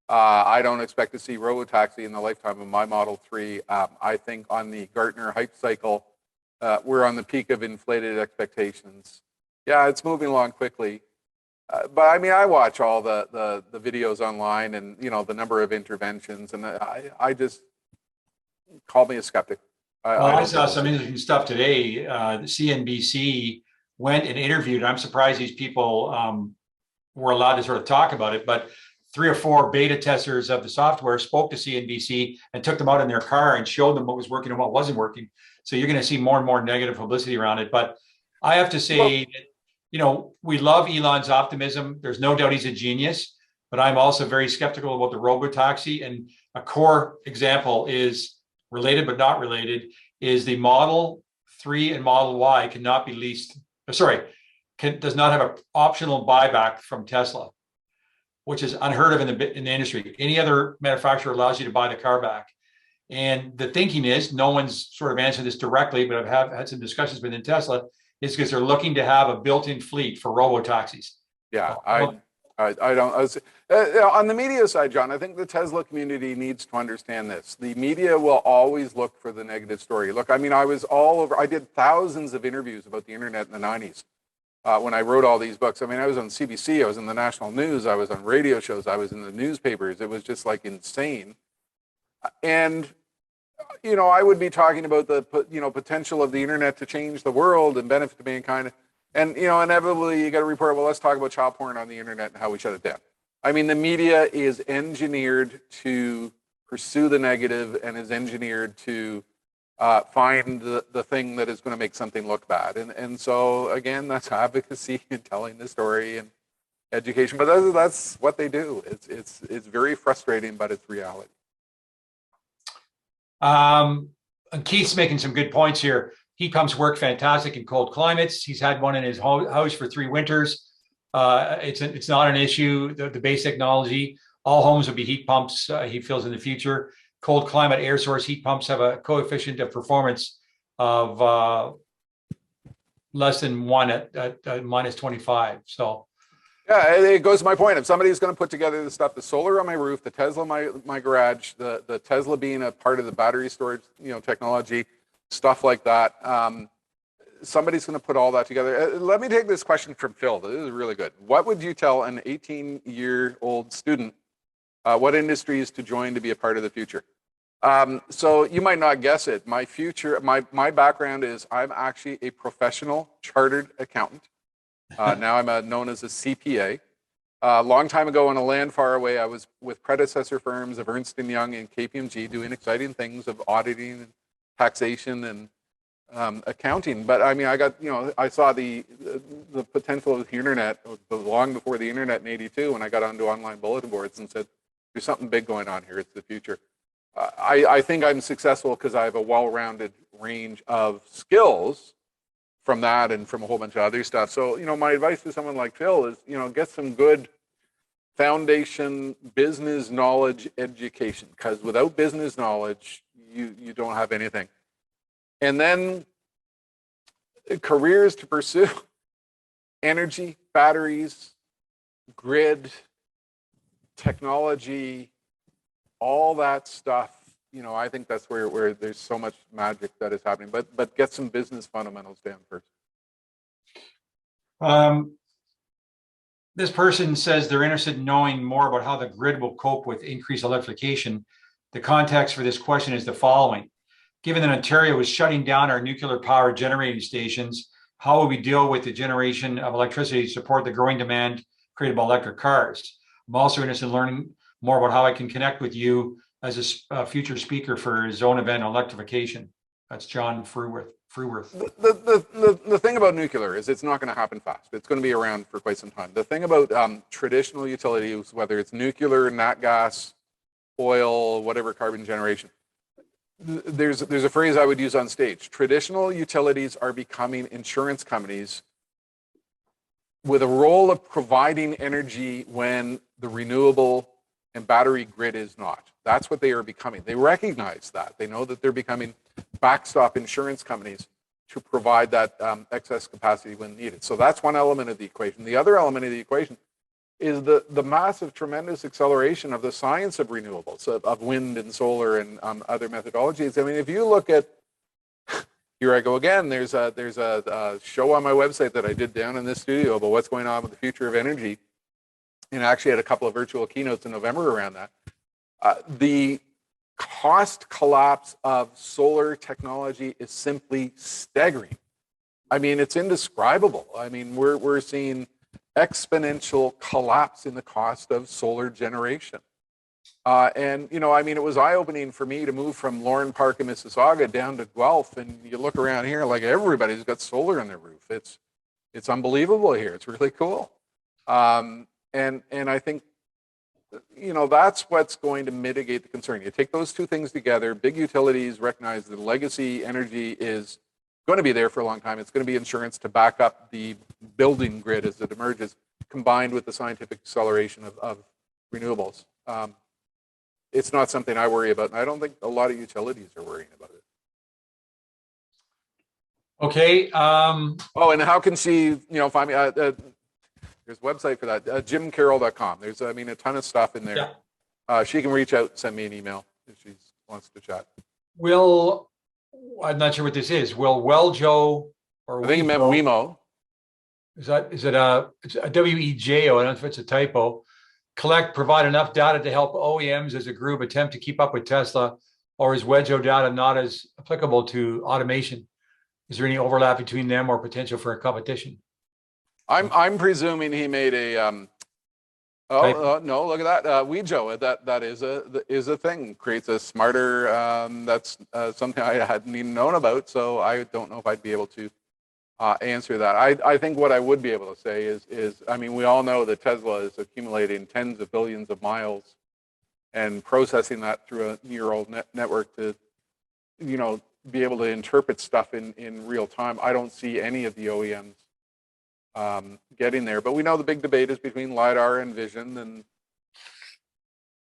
I don't expect to see robotaxi in the lifetime of my Model 3. I think on the Gartner hype cycle, we're on the peak of inflated expectations. Yeah, it's moving along quickly. But I mean, I watch all the videos online and, you know, the number of interventions, and I just, call me a skeptic. I saw some interesting stuff today. The CNBC went and interviewed. I'm surprised these people were allowed to sort of talk about it, but 3 or 4 beta testers of the software spoke to CNBC and took them out in their car and showed them what was working and what wasn't working. So you're going to see more and more negative publicity around it. But I have to say, we love Elon's optimism. There's no doubt he's a genius, but I'm also very skeptical about the robotaxi. And a core example is related but not related is the Model 3 and Model Y cannot be leased. Does not have an optional buyback from Tesla, which is unheard of in the industry. Any other manufacturer allows you to buy the car back. And the thinking is, no one's sort of answered this directly, but I've had some discussions within Tesla, is because they're looking to have a built-in fleet for robo-taxis. Yeah, I don't. On the media side, John, I think the Tesla community needs to understand this. The media will always look for the negative story. Look, I mean, I did thousands of interviews about the internet in the 90s when I wrote all these books. I mean, I was on CBC, I was in the national news, I was on radio shows, I was in the newspapers. It was just like insane. And I would be talking about the potential of the internet to change the world and benefit to mankind. And inevitably you got to report, well, let's talk about child porn on the internet and how we shut it down. I mean, the media is engineered to pursue the negative and is engineered to find the thing that is going to make something look bad. And so again, that's advocacy and telling the story and education. But that's what they do. It's very frustrating, but it's reality. And Keith's making some good points here. Heat pumps work fantastic in cold climates. He's had one in his house for 3 winters. It's not an issue. The base technology, all homes will be heat pumps, he feels, in the future. Cold climate air source heat pumps have a coefficient of performance of less than 1 at minus 25. So yeah, it goes to my point. If somebody's going to put together the stuff, the solar on my roof, the Tesla my garage, the Tesla being a part of the battery storage technology, stuff like that, somebody's going to put all that together. Let me take this question from Phil. This is really good. What would you tell an 18-year-old student what industries to join to be a part of the future? So you might not guess it. My background is I'm actually a professional chartered accountant. Now I'm known as a CPA. A long time ago on a land far away, I was with predecessor firms of Ernst & Young and KPMG doing exciting things of auditing and taxation and accounting. But I mean, I saw the potential of the internet long before the internet in '82 when I got onto online bulletin boards and said, there's something big going on here. It's the future. I think I'm successful because I have a well-rounded range of skills from that and from a whole bunch of other stuff. So, my advice to someone like Phil is, get some good foundation business knowledge education, because without business knowledge, you don't have anything. And then careers to pursue: energy, batteries, grid, technology, all that stuff. I think that's where there's so much magic that is happening. But get some business fundamentals down first. This person says they're interested in knowing more about how the grid will cope with increased electrification. The context for this question is the following. Given that Ontario is shutting down our nuclear power generating stations, how will we deal with the generation of electricity to support the growing demand created by electric cars? I'm also interested in learning more about how I can connect with you as a future speaker for his own event on electrification. That's John Fruworth. The thing about nuclear is it's not going to happen fast. It's going to be around for quite some time. The thing about traditional utilities, whether it's nuclear, nat gas, oil, whatever, carbon generation, there's a phrase I would use on stage. Traditional utilities are becoming insurance companies with a role of providing energy when the renewable and battery grid is not. That's what they are becoming. They recognize that. They know that they're becoming backstop insurance companies to provide that excess capacity when needed. So that's one element of the equation. The other element of the equation is the massive, tremendous acceleration of the science of renewables, of wind and solar and other methodologies. I mean, if you look at, here I go again, there's a show on my website that I did down in this studio about what's going on with the future of energy. And I actually had a couple of virtual keynotes in November around that. The cost collapse of solar technology is simply staggering. I mean, it's indescribable. I mean, we're seeing exponential collapse in the cost of solar generation. And, you know, I mean, it was eye-opening for me to move from Lauren Park in Mississauga down to Guelph, and you look around here, like everybody's got solar on their roof. It's unbelievable here. It's really cool. And I think, you know, that's what's going to mitigate the concern. You take those two things together, big utilities recognize that legacy energy is going to be there for a long time. It's going to be insurance to back up the building grid as it emerges, combined with the scientific acceleration of renewables. It's not something I worry about, and I don't think a lot of utilities are worrying about it. Okay. Oh, and how can she, you know, find me? There's a website for that, jimcarroll.com. There's, I mean, a ton of stuff in there. Yeah. She can reach out, send me an email if she wants to chat. I'm not sure what this is. Joe, or I think it meant Wemo. Is it it's a WEJO? I don't know if it's a typo. Provide enough data to help OEMs as a group attempt to keep up with Tesla, or is Wedjo data not as applicable to automation? Is there any overlap between them or potential for a competition? I'm presuming he made a no, look at that Wejo. That is a thing. Creates a smarter. That's something I hadn't even known about. So I don't know if I'd be able to answer that. I think what I would be able to say is I mean, we all know that Tesla is accumulating tens of billions of miles and processing that through a neural network to, you know, be able to interpret stuff in real time. I don't see any of the OEMs getting there, but we know the big debate is between LiDAR and vision, and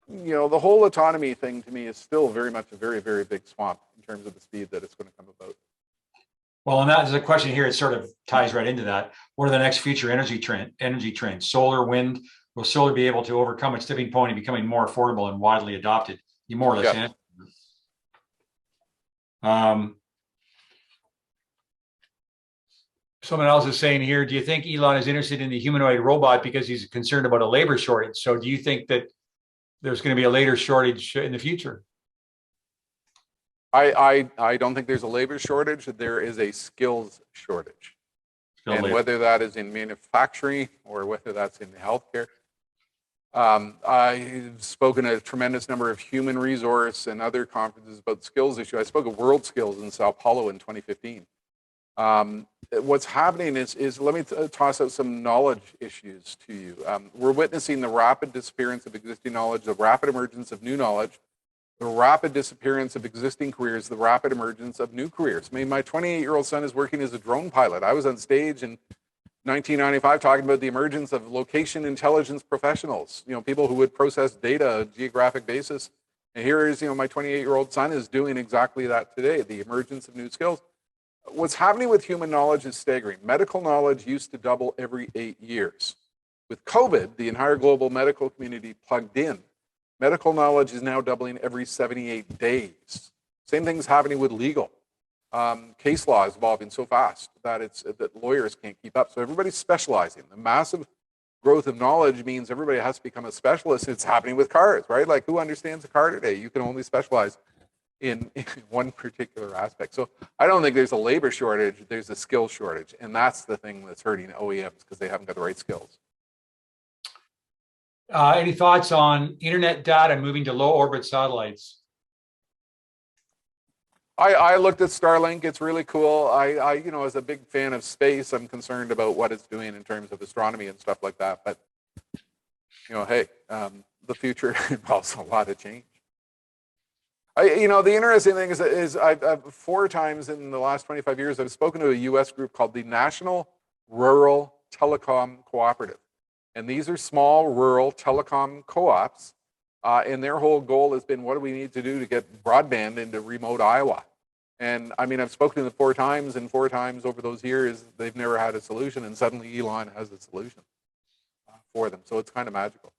you know, the whole autonomy thing to me is still very much a very, very big swamp in terms of the speed that it's going to come about. Well, and that is a question here. It sort of ties right into that. What are the next future energy trends? Solar, wind. Will solar be able to overcome its tipping point and becoming more affordable and widely adopted? You more or less answered. Someone else is saying here, do you think Elon is interested in the humanoid robot because he's concerned about a labor shortage? So do you think that there's going to be a labor shortage in the future? I don't think there's a labor shortage. There is a skills shortage. And whether that is in manufacturing or whether that's in healthcare. I've spoken at a tremendous number of human resource and other conferences about the skills issue. I spoke at World Skills in Sao Paulo in 2015. What's happening is let me toss out some knowledge issues to you. We're witnessing the rapid disappearance of existing knowledge, the rapid emergence of new knowledge, the rapid disappearance of existing careers, the rapid emergence of new careers. I mean, my 28-year-old son is working as a drone pilot. I was on stage in 1995 talking about the emergence of location intelligence professionals, you know, people who would process data on a geographic basis. And here is, you know, my 28-year-old son is doing exactly that today, the emergence of new skills. What's happening with human knowledge is staggering. Medical knowledge used to double every 8 years. With COVID, the entire global medical community plugged in. Medical knowledge is now doubling every 78 days. Same thing's happening with legal. Case law is evolving so fast that lawyers can't keep up. So everybody's specializing. The massive growth of knowledge means everybody has to become a specialist. It's happening with cars, right? Like, who understands a car today? You can only specialize in one particular aspect. So I don't think there's a labor shortage, there's a skill shortage. And that's the thing that's hurting OEMs because they haven't got the right skills. Any thoughts on internet data moving to low orbit satellites? I looked at Starlink. It's really cool. I, you know, as a big fan of space, I'm concerned about what it's doing in terms of astronomy and stuff like that. But, you know, hey, the future involves a lot of change. You know, the interesting thing is I've 4 times in the last 25 years, I've spoken to a U.S. group called the National Rural Telecom Cooperative. And these are small rural telecom co-ops. And their whole goal has been, what do we need to do to get broadband into remote Iowa? And I mean, I've spoken to them 4 times, and 4 times over those years, they've never had a solution. And suddenly Elon has a solution for them. So it's kind of magical.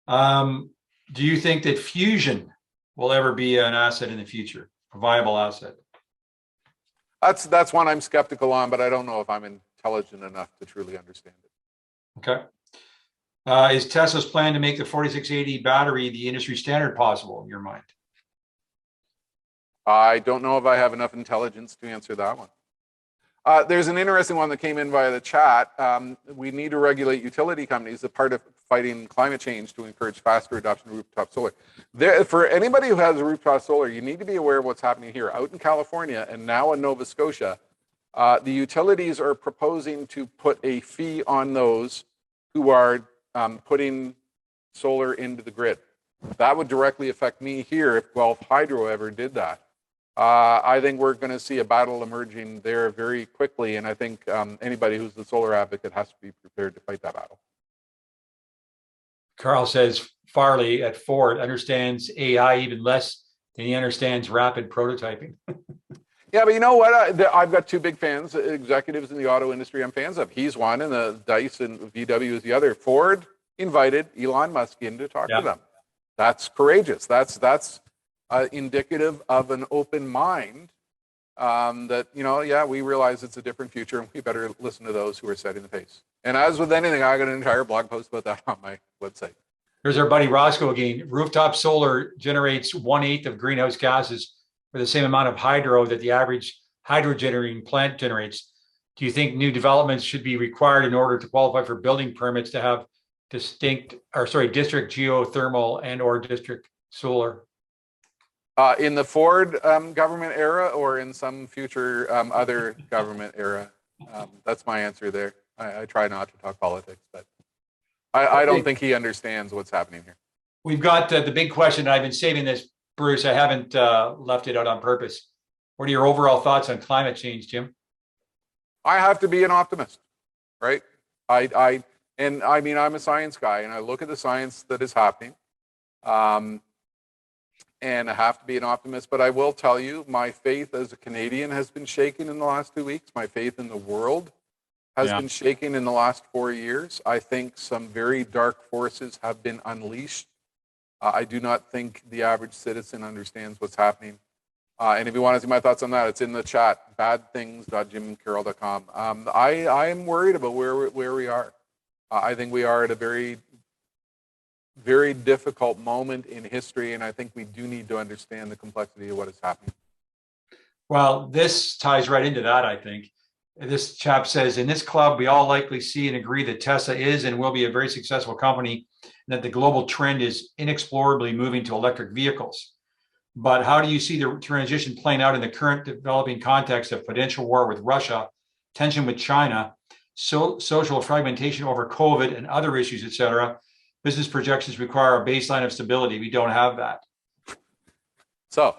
Do you think that fusion will ever be an asset in the future, a viable asset? That's one I'm skeptical on, but I don't know if I'm intelligent enough to truly understand it. Okay. Is Tesla's plan to make the 4680 battery the industry standard possible in your mind? I don't know if I have enough intelligence to answer that one. There's an interesting one that came in via the chat. We need to regulate utility companies as part of fighting climate change to encourage faster adoption of rooftop solar. For anybody who has rooftop solar, you need to be aware of what's happening here. Out in California and now in Nova Scotia, the utilities are proposing to put a fee on those who are putting solar into the grid. That would directly affect me here if Guelph Hydro ever did that. I think we're going to see a battle emerging there very quickly, and I think anybody who's the solar advocate has to be prepared to fight that battle. Carl says Farley at Ford understands AI even less than he understands rapid prototyping. Yeah, but you know what? I've got two big fans, executives in the auto industry I'm fans of. He's one, and the Dice and VW is the other. Ford invited Elon Musk in to talk to them. That's courageous. That's indicative of an open mind that, you know, yeah, we realize it's a different future and we better listen to those who are setting the pace. And as with anything, I got an entire blog post about that on my website. Here's our buddy Roscoe again. Rooftop solar generates 1/8 of greenhouse gases for the same amount of hydro that the average hydro generating plant generates. Do you think new developments should be required in order to qualify for building permits to have district geothermal and or district solar? In the Ford government era or in some future other government era? That's my answer there. I try not to talk politics, but I don't think he understands what's happening here. We've got the big question. I've been saving this, Bruce. I haven't left it out on purpose. What are your overall thoughts on climate change, Jim? I have to be an optimist, right? I mean, I'm a science guy, and I look at the science that is happening. And I have to be an optimist, but I will tell you, my faith as a Canadian has been shaken in the last 2 weeks. My faith in the world has been shaken in the last 4 years. I think some very dark forces have been unleashed. I do not think the average citizen understands what's happening. And if you want to see my thoughts on that, it's in the chat, badthings.jimcarroll.com. I am worried about where we are. I think we are at a very difficult moment in history, and I think we do need to understand the complexity of what is happening. Well, this ties right into that, I think. This chap says, in this club, we all likely see and agree that Tesla is and will be a very successful company, and that the global trend is inexorably moving to electric vehicles. But how do you see the transition playing out in the current developing context of potential war with Russia, tension with China, social fragmentation over COVID and other issues, et cetera? Business projections require a baseline of stability. We don't have that. So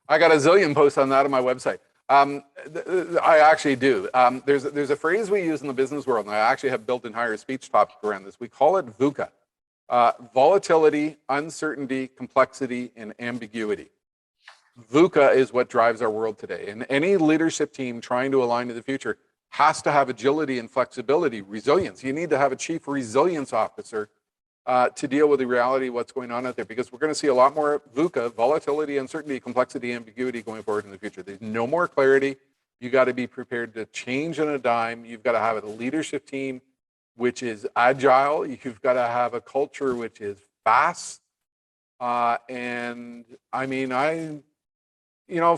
I got a zillion posts on that on my website. I actually do. There's a phrase we use in the business world, and I actually have built entire speech topic around this. We call it VUCA. Volatility, uncertainty, complexity, and ambiguity. VUCA is what drives our world today. And any leadership team trying to align to the future has to have agility and flexibility, resilience. You need to have a chief resilience officer to deal with the reality of what's going on out there, because we're going to see a lot more VUCA, volatility, uncertainty, complexity, ambiguity going forward in the future. There's no more clarity. You got to be prepared to change on a dime. You've got to have a leadership team which is agile. You've got to have a culture which is fast. And I mean,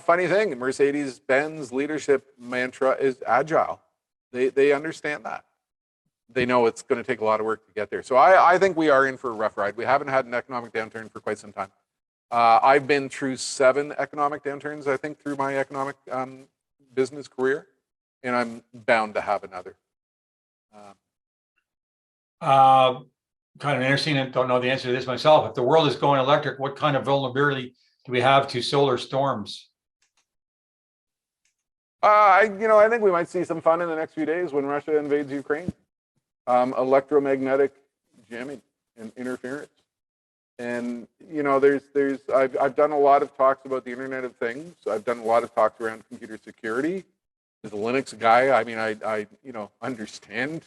funny thing, Mercedes-Benz leadership mantra is agile. They understand that. They know it's going to take a lot of work to get there. So I think we are in for a rough ride. We haven't had an economic downturn for quite some time. I've been through 7 economic downturns, I think, through my economic business career, and I'm bound to have another. Kind of interesting. I don't know the answer to this myself. If the world is going electric, what kind of vulnerability do we have to solar storms? I think we might see some fun in the next few days when Russia invades Ukraine. Electromagnetic jamming and interference. And I've done a lot of talks about the Internet of Things. I've done a lot of talks around computer security. As a Linux guy, I mean, I understand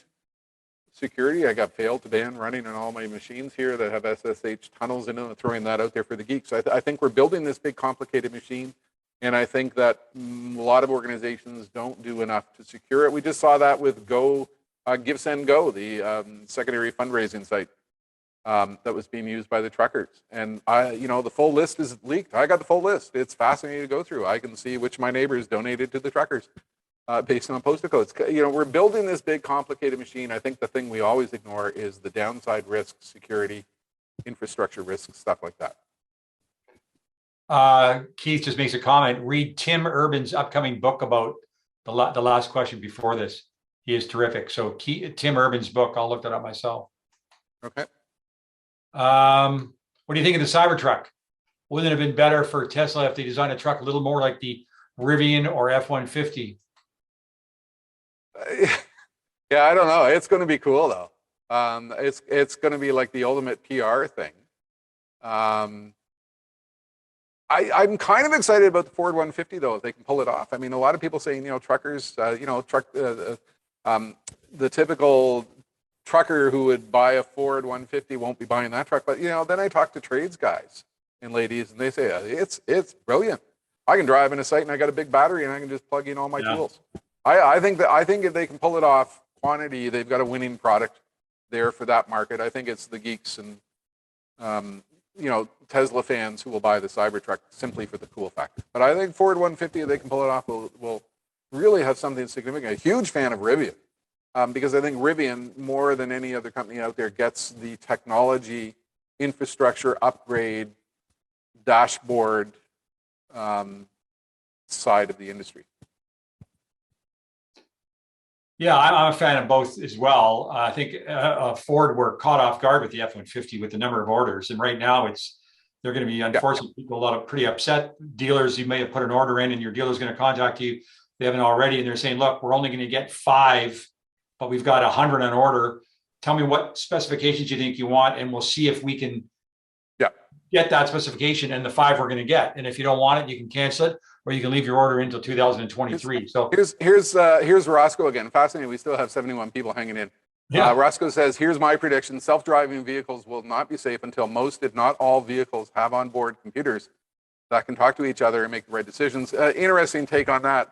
security. I got failed to ban running on all my machines here that have SSH tunnels in them, and throwing that out there for the geeks. So I think we're building this big complicated machine, and I think that a lot of organizations don't do enough to secure it. We just saw that with Give Send Go, the secondary fundraising site that was being used by the truckers. And the full list is leaked. I got the full list. It's fascinating to go through. I can see which of my neighbors donated to the truckers. based on postal codes. You know, we're building this big, complicated machine. I think the thing we always ignore is the downside risk, security, infrastructure risks, stuff like that. Keith just makes a comment. Read Tim Urban's upcoming book about the last question before this. He is terrific. So Tim Urban's book, I'll look that up myself. Okay. What do you think of the Cybertruck? Wouldn't it have been better for Tesla if they designed a truck a little more like the Rivian or F-150? Yeah, I don't know. It's going to be cool though. It's going to be like the ultimate PR thing. I'm kind of excited about the Ford 150 though, if they can pull it off. I mean, a lot of people saying, you know, truckers, the typical trucker who would buy a Ford 150 won't be buying that truck. But you know, then I talk to trades guys and ladies, and they say it's brilliant. I can drive in a site, and I got a big battery, and I can just plug in all my tools. I think if they can pull it off, quantity, they've got a winning product there for that market. I think it's the geeks and you know, Tesla fans who will buy the Cybertruck simply for the cool factor. But I think Ford 150, if they can pull it off, will really have something significant. A huge fan of Rivian. Because I think Rivian, more than any other company out there, gets the technology, infrastructure upgrade, dashboard side of the industry. Yeah, I'm a fan of both as well. I think Ford were caught off guard with the F-150 with the number of orders, and right now they're going to be, unfortunately, people a lot of pretty upset dealers. You may have put an order in, and your dealer's going to contact you. They haven't already, and they're saying, "Look, we're only going to get 5, but we've got 100 on order. Tell me what specifications you think you want, and we'll see if we can get that specification and the 5 we're going to get. And if you don't want it, you can cancel it, or you can leave your order until 2023. So here's Roscoe again. Fascinating. We still have 71 people hanging in. Yeah. Roscoe says, here's my prediction. Self-driving vehicles will not be safe until most, if not all, vehicles have onboard computers that can talk to each other and make the right decisions. Interesting take on that.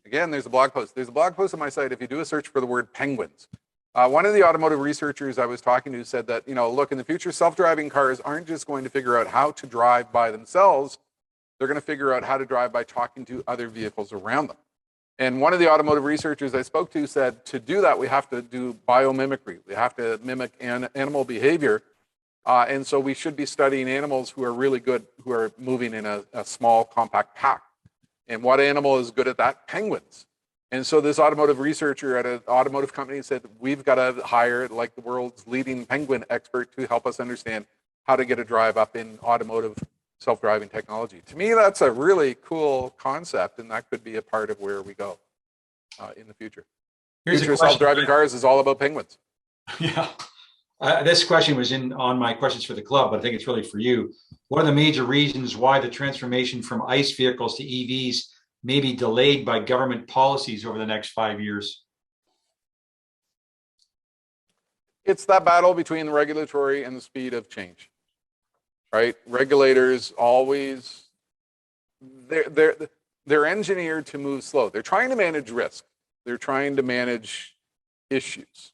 Again, there's a blog post. There's a blog post on my site. If you do a search for the word penguins, one of the automotive researchers I was talking to said that, you know, look, in the future, self-driving cars aren't just going to figure out how to drive by themselves. They're going to figure out how to drive by talking to other vehicles around them. And one of the automotive researchers I spoke to said, to do that, we have to do biomimicry. We have to mimic animal behavior. And so we should be studying animals who are really good, who are moving in a small, compact pack. And what animal is good at that? Penguins. And so this automotive researcher at an automotive company said, we've got to hire like the world's leading penguin expert to help us understand how to get a drive up in automotive self-driving technology. To me, that's a really cool concept, and that could be a part of where we go in the future. Future self-driving cars is all about penguins. Yeah. This question was on my questions for the club, but I think it's really for you. What are the major reasons why the transformation from ICE vehicles to EVs may be delayed by government policies over the next 5 years? It's that battle between the regulatory and the speed of change, right? Regulators always, they're engineered to move slow. They're trying to manage risk. They're trying to manage issues.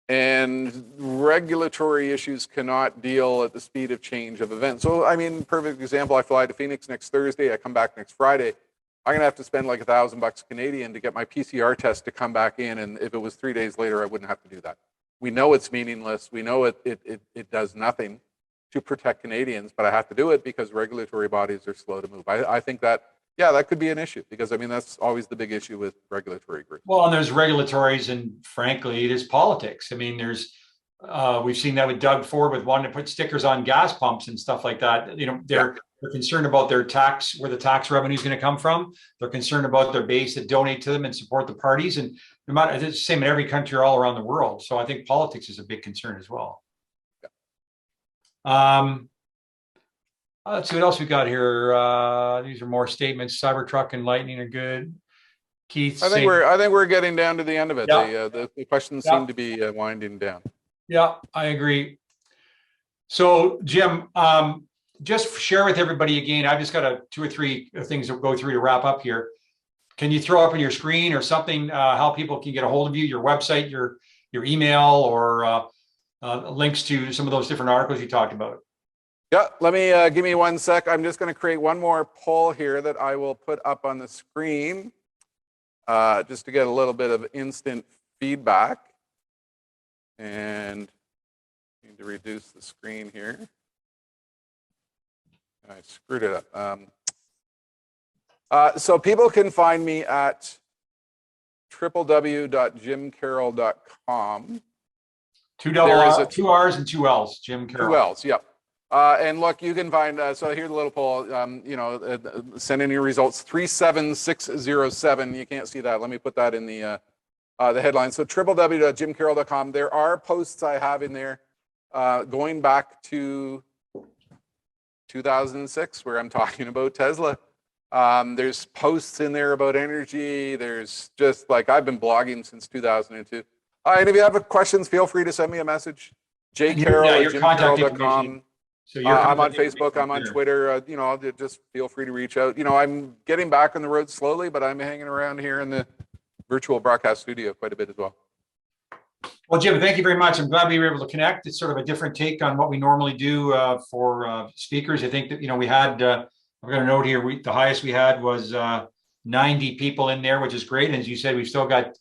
And regulatory issues cannot deal at the speed of change of events. So, I mean, perfect example, I fly to Phoenix next Thursday, I come back next Friday. I'm gonna have to spend like $1,000 Canadian to get my PCR test to come back in, and if it was 3 days later, I wouldn't have to do that. We know it's meaningless. We know it does nothing to protect Canadians, but I have to do it because regulatory bodies are slow to move. I think that, yeah, that could be an issue, because I mean, that's always the big issue with regulatory groups. Well, and there's regulatories, and frankly, there's politics. I mean, we've seen that with Doug Ford with wanting to put stickers on gas pumps and stuff like that. You know, they're concerned about their tax, where the tax revenue is going to come from. They're concerned about their base that donate to them and support the parties. And no matter, it's the same in every country all around the world. So I think politics is a big concern as well. Let's see what else we got here. These are more statements. Cybertruck and Lightning are good. Keith, I think we're getting down to the end of it. Yeah. The questions seem to be winding down. Yeah, I agree. So, Jim, just share with everybody again. I've just got 2 or 3 things to go through to wrap up here. Can you throw up on your screen or something how people can get a hold of you, your website, your email, or links to some of those different articles you talked about? Yeah, let me give me 1 sec. I'm just going to create one more poll here that I will put up on the screen. just to get a little bit of instant feedback. And I need to reduce the screen here. I screwed it up. So people can find me at www.jimcarroll.com. Two R's and two L's, Jim Carroll. 2 L's, yep. And look, you can find, so here's a little poll, send in your results, 37607. You can't see that. Let me put that in the headline. So www.jimcarroll.com. There are posts I have in there going back to 2006 where I'm talking about Tesla. There's posts in there about energy. There's just like, I've been blogging since 2002. And if you have questions, feel free to send me a message. jcarroll@jimcarroll.com. So I'm on Facebook, I'm on Twitter, just feel free to reach out. I'm getting back on the road slowly, but I'm hanging around here in the virtual broadcast studio quite a bit as well. Well, Jim, thank you very much. I'm glad we were able to connect. It's sort of a different take on what we normally do for speakers. I think that, we had, I've got a note here, the highest we had was 90 people in there, which is great. And as you said, we've still got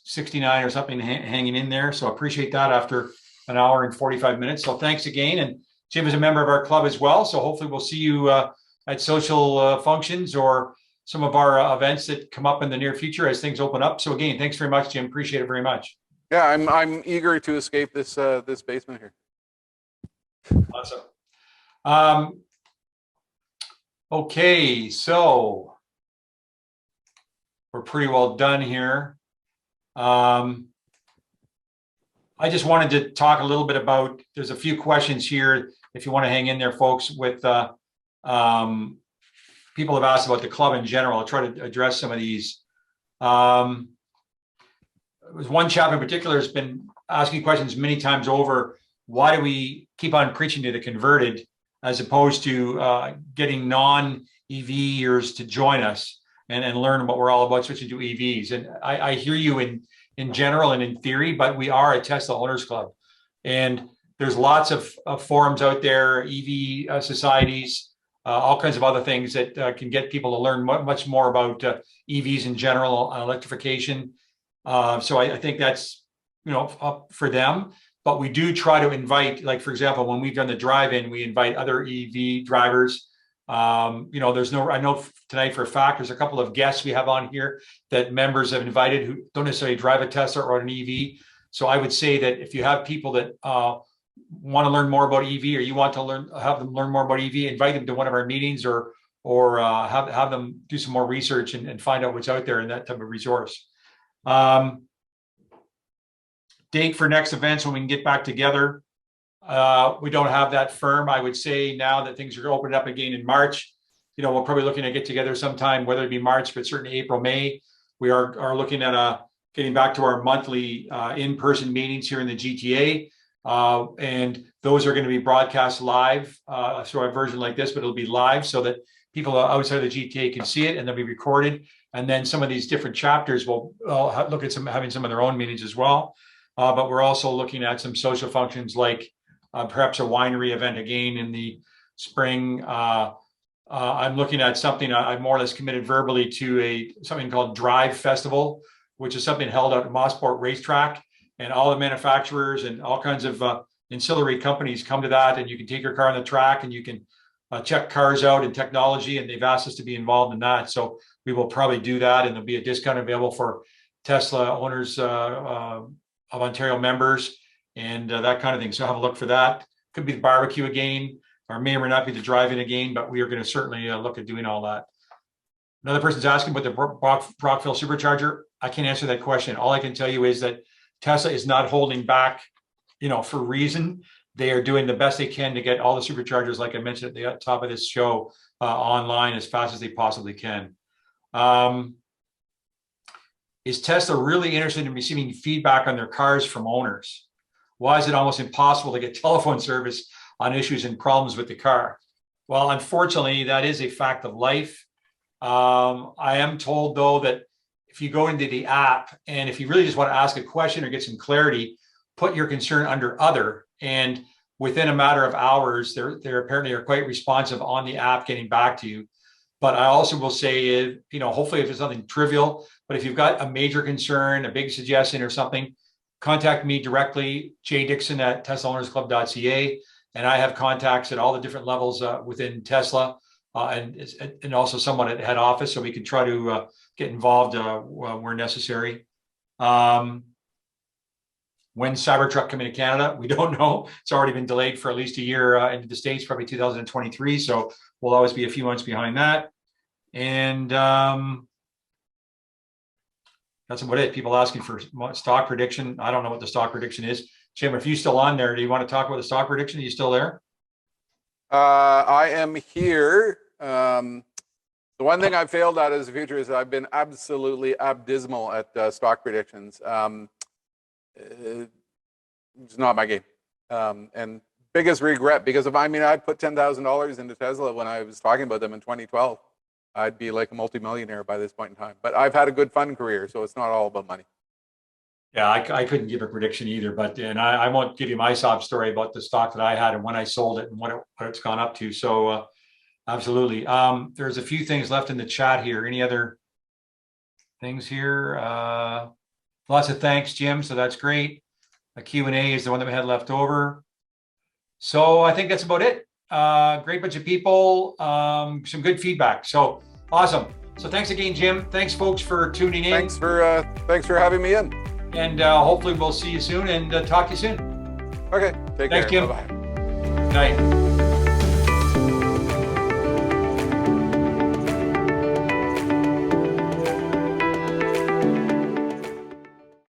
69 or something hanging in there. So I appreciate that after an hour and 45 minutes. So thanks again. And Jim is a member of our club as well. So hopefully we'll see you at social functions or some of our events that come up in the near future as things open up. So again, thanks very much, Jim. Appreciate it very much. Yeah, I'm eager to escape this this basement here. Awesome. Okay, so we're pretty well done here. I just wanted to talk a little bit about, there's a few questions here, if you want to hang in there, folks, with people have asked about the club in general. I'll try to address some of these. There's one chap in particular has been asking questions many times over, why do we keep on preaching to the converted as opposed to getting non-EVers to join us and learn what we're all about switching to EVs? And I hear you in general and in theory, but we are a Tesla Owners Club. And there's lots of forums out there, EV societies, all kinds of other things that can get people to learn much more about EVs in general, electrification. So I think that's, up for them. But we do try to invite, like, for example, when we've done the drive-in, we invite other EV drivers. I know tonight for a fact, there's a couple of guests we have on here that members have invited who don't necessarily drive a Tesla or an EV. So I would say that if you have people that want to learn more about EV, or you want to have them learn more about EV, invite them to one of our meetings, or have them do some more research and find out what's out there in that type of resource. Date for next events when we can get back together. We don't have that firm. I would say now that things are opening up again in March, we're probably looking to get together sometime, whether it be March, but certainly April, May. We are looking at getting back to our monthly in-person meetings here in the GTA. And those are going to be broadcast live. So a version like this, but it'll be live so that people outside of the GTA can see it, and they'll be recorded. And then some of these different chapters will look at having some of their own meetings as well. But we're also looking at some social functions like perhaps a winery event again in the spring. I'm looking at something I've more or less committed verbally to something called Drive Festival, which is something held out at Mossport Racetrack, and all the manufacturers and all kinds of ancillary companies come to that, and you can take your car on the track and you can check cars out and technology, and they've asked us to be involved in that. So we will probably do that, and there'll be a discount available for Tesla owners of Ontario members and that kind of thing. So have a look for that. Could be the barbecue again, or may or may not be the drive-in again, but we are going to certainly look at doing all that. Another person's asking about the Brockville supercharger. I can't answer that question. All I can tell you is that Tesla is not holding back, for a reason. They are doing the best they can to get all the superchargers, like I mentioned at the top of this show, online as fast as they possibly can. Is Tesla really interested in receiving feedback on their cars from owners? Why is it almost impossible to get telephone service on issues and problems with the car? Well, unfortunately, that is a fact of life. I am told, though, that if you go into the app and if you really just want to ask a question or get some clarity, put your concern under other, and within a matter of hours, they're apparently are quite responsive on the app getting back to you. But I also will say, hopefully if it's something trivial, but if you've got a major concern, a big suggestion or something, contact me directly, jdixon@teslaownersclub.ca. And I have contacts at all the different levels within Tesla and also someone at head office, so we can try to get involved where necessary. When Cybertruck coming to Canada, we don't know. It's already been delayed for at least a year into the States, probably 2023. So we'll always be a few months behind that. And that's about it. People asking for stock prediction. I don't know what the stock prediction is. Jim, if you're still on there, do you want to talk about the stock prediction? Are you still there? I am here. The one thing I've failed at as a futurist is I've been absolutely abysmal at stock predictions. It's not my game. And biggest regret, because I'd put $10,000 into Tesla when I was talking about them in 2012. I'd be like a multimillionaire by this point in time. But I've had a good fun career, so it's not all about money. Yeah, I couldn't give a prediction either, but I won't give you my sob story about the stock that I had and when I sold it and what it's gone up to. So absolutely. There's a few things left in the chat here. Any other things here? Lots of thanks, Jim. So that's great. A Q&A is the one that we had left over. So I think that's about it. Great bunch of people, some good feedback. So awesome. So thanks again, Jim. Thanks, folks, for tuning in. Thanks for having me in. And hopefully we'll see you soon and talk to you soon. Okay. Take care. Thanks, Jim. Bye-bye. Good night.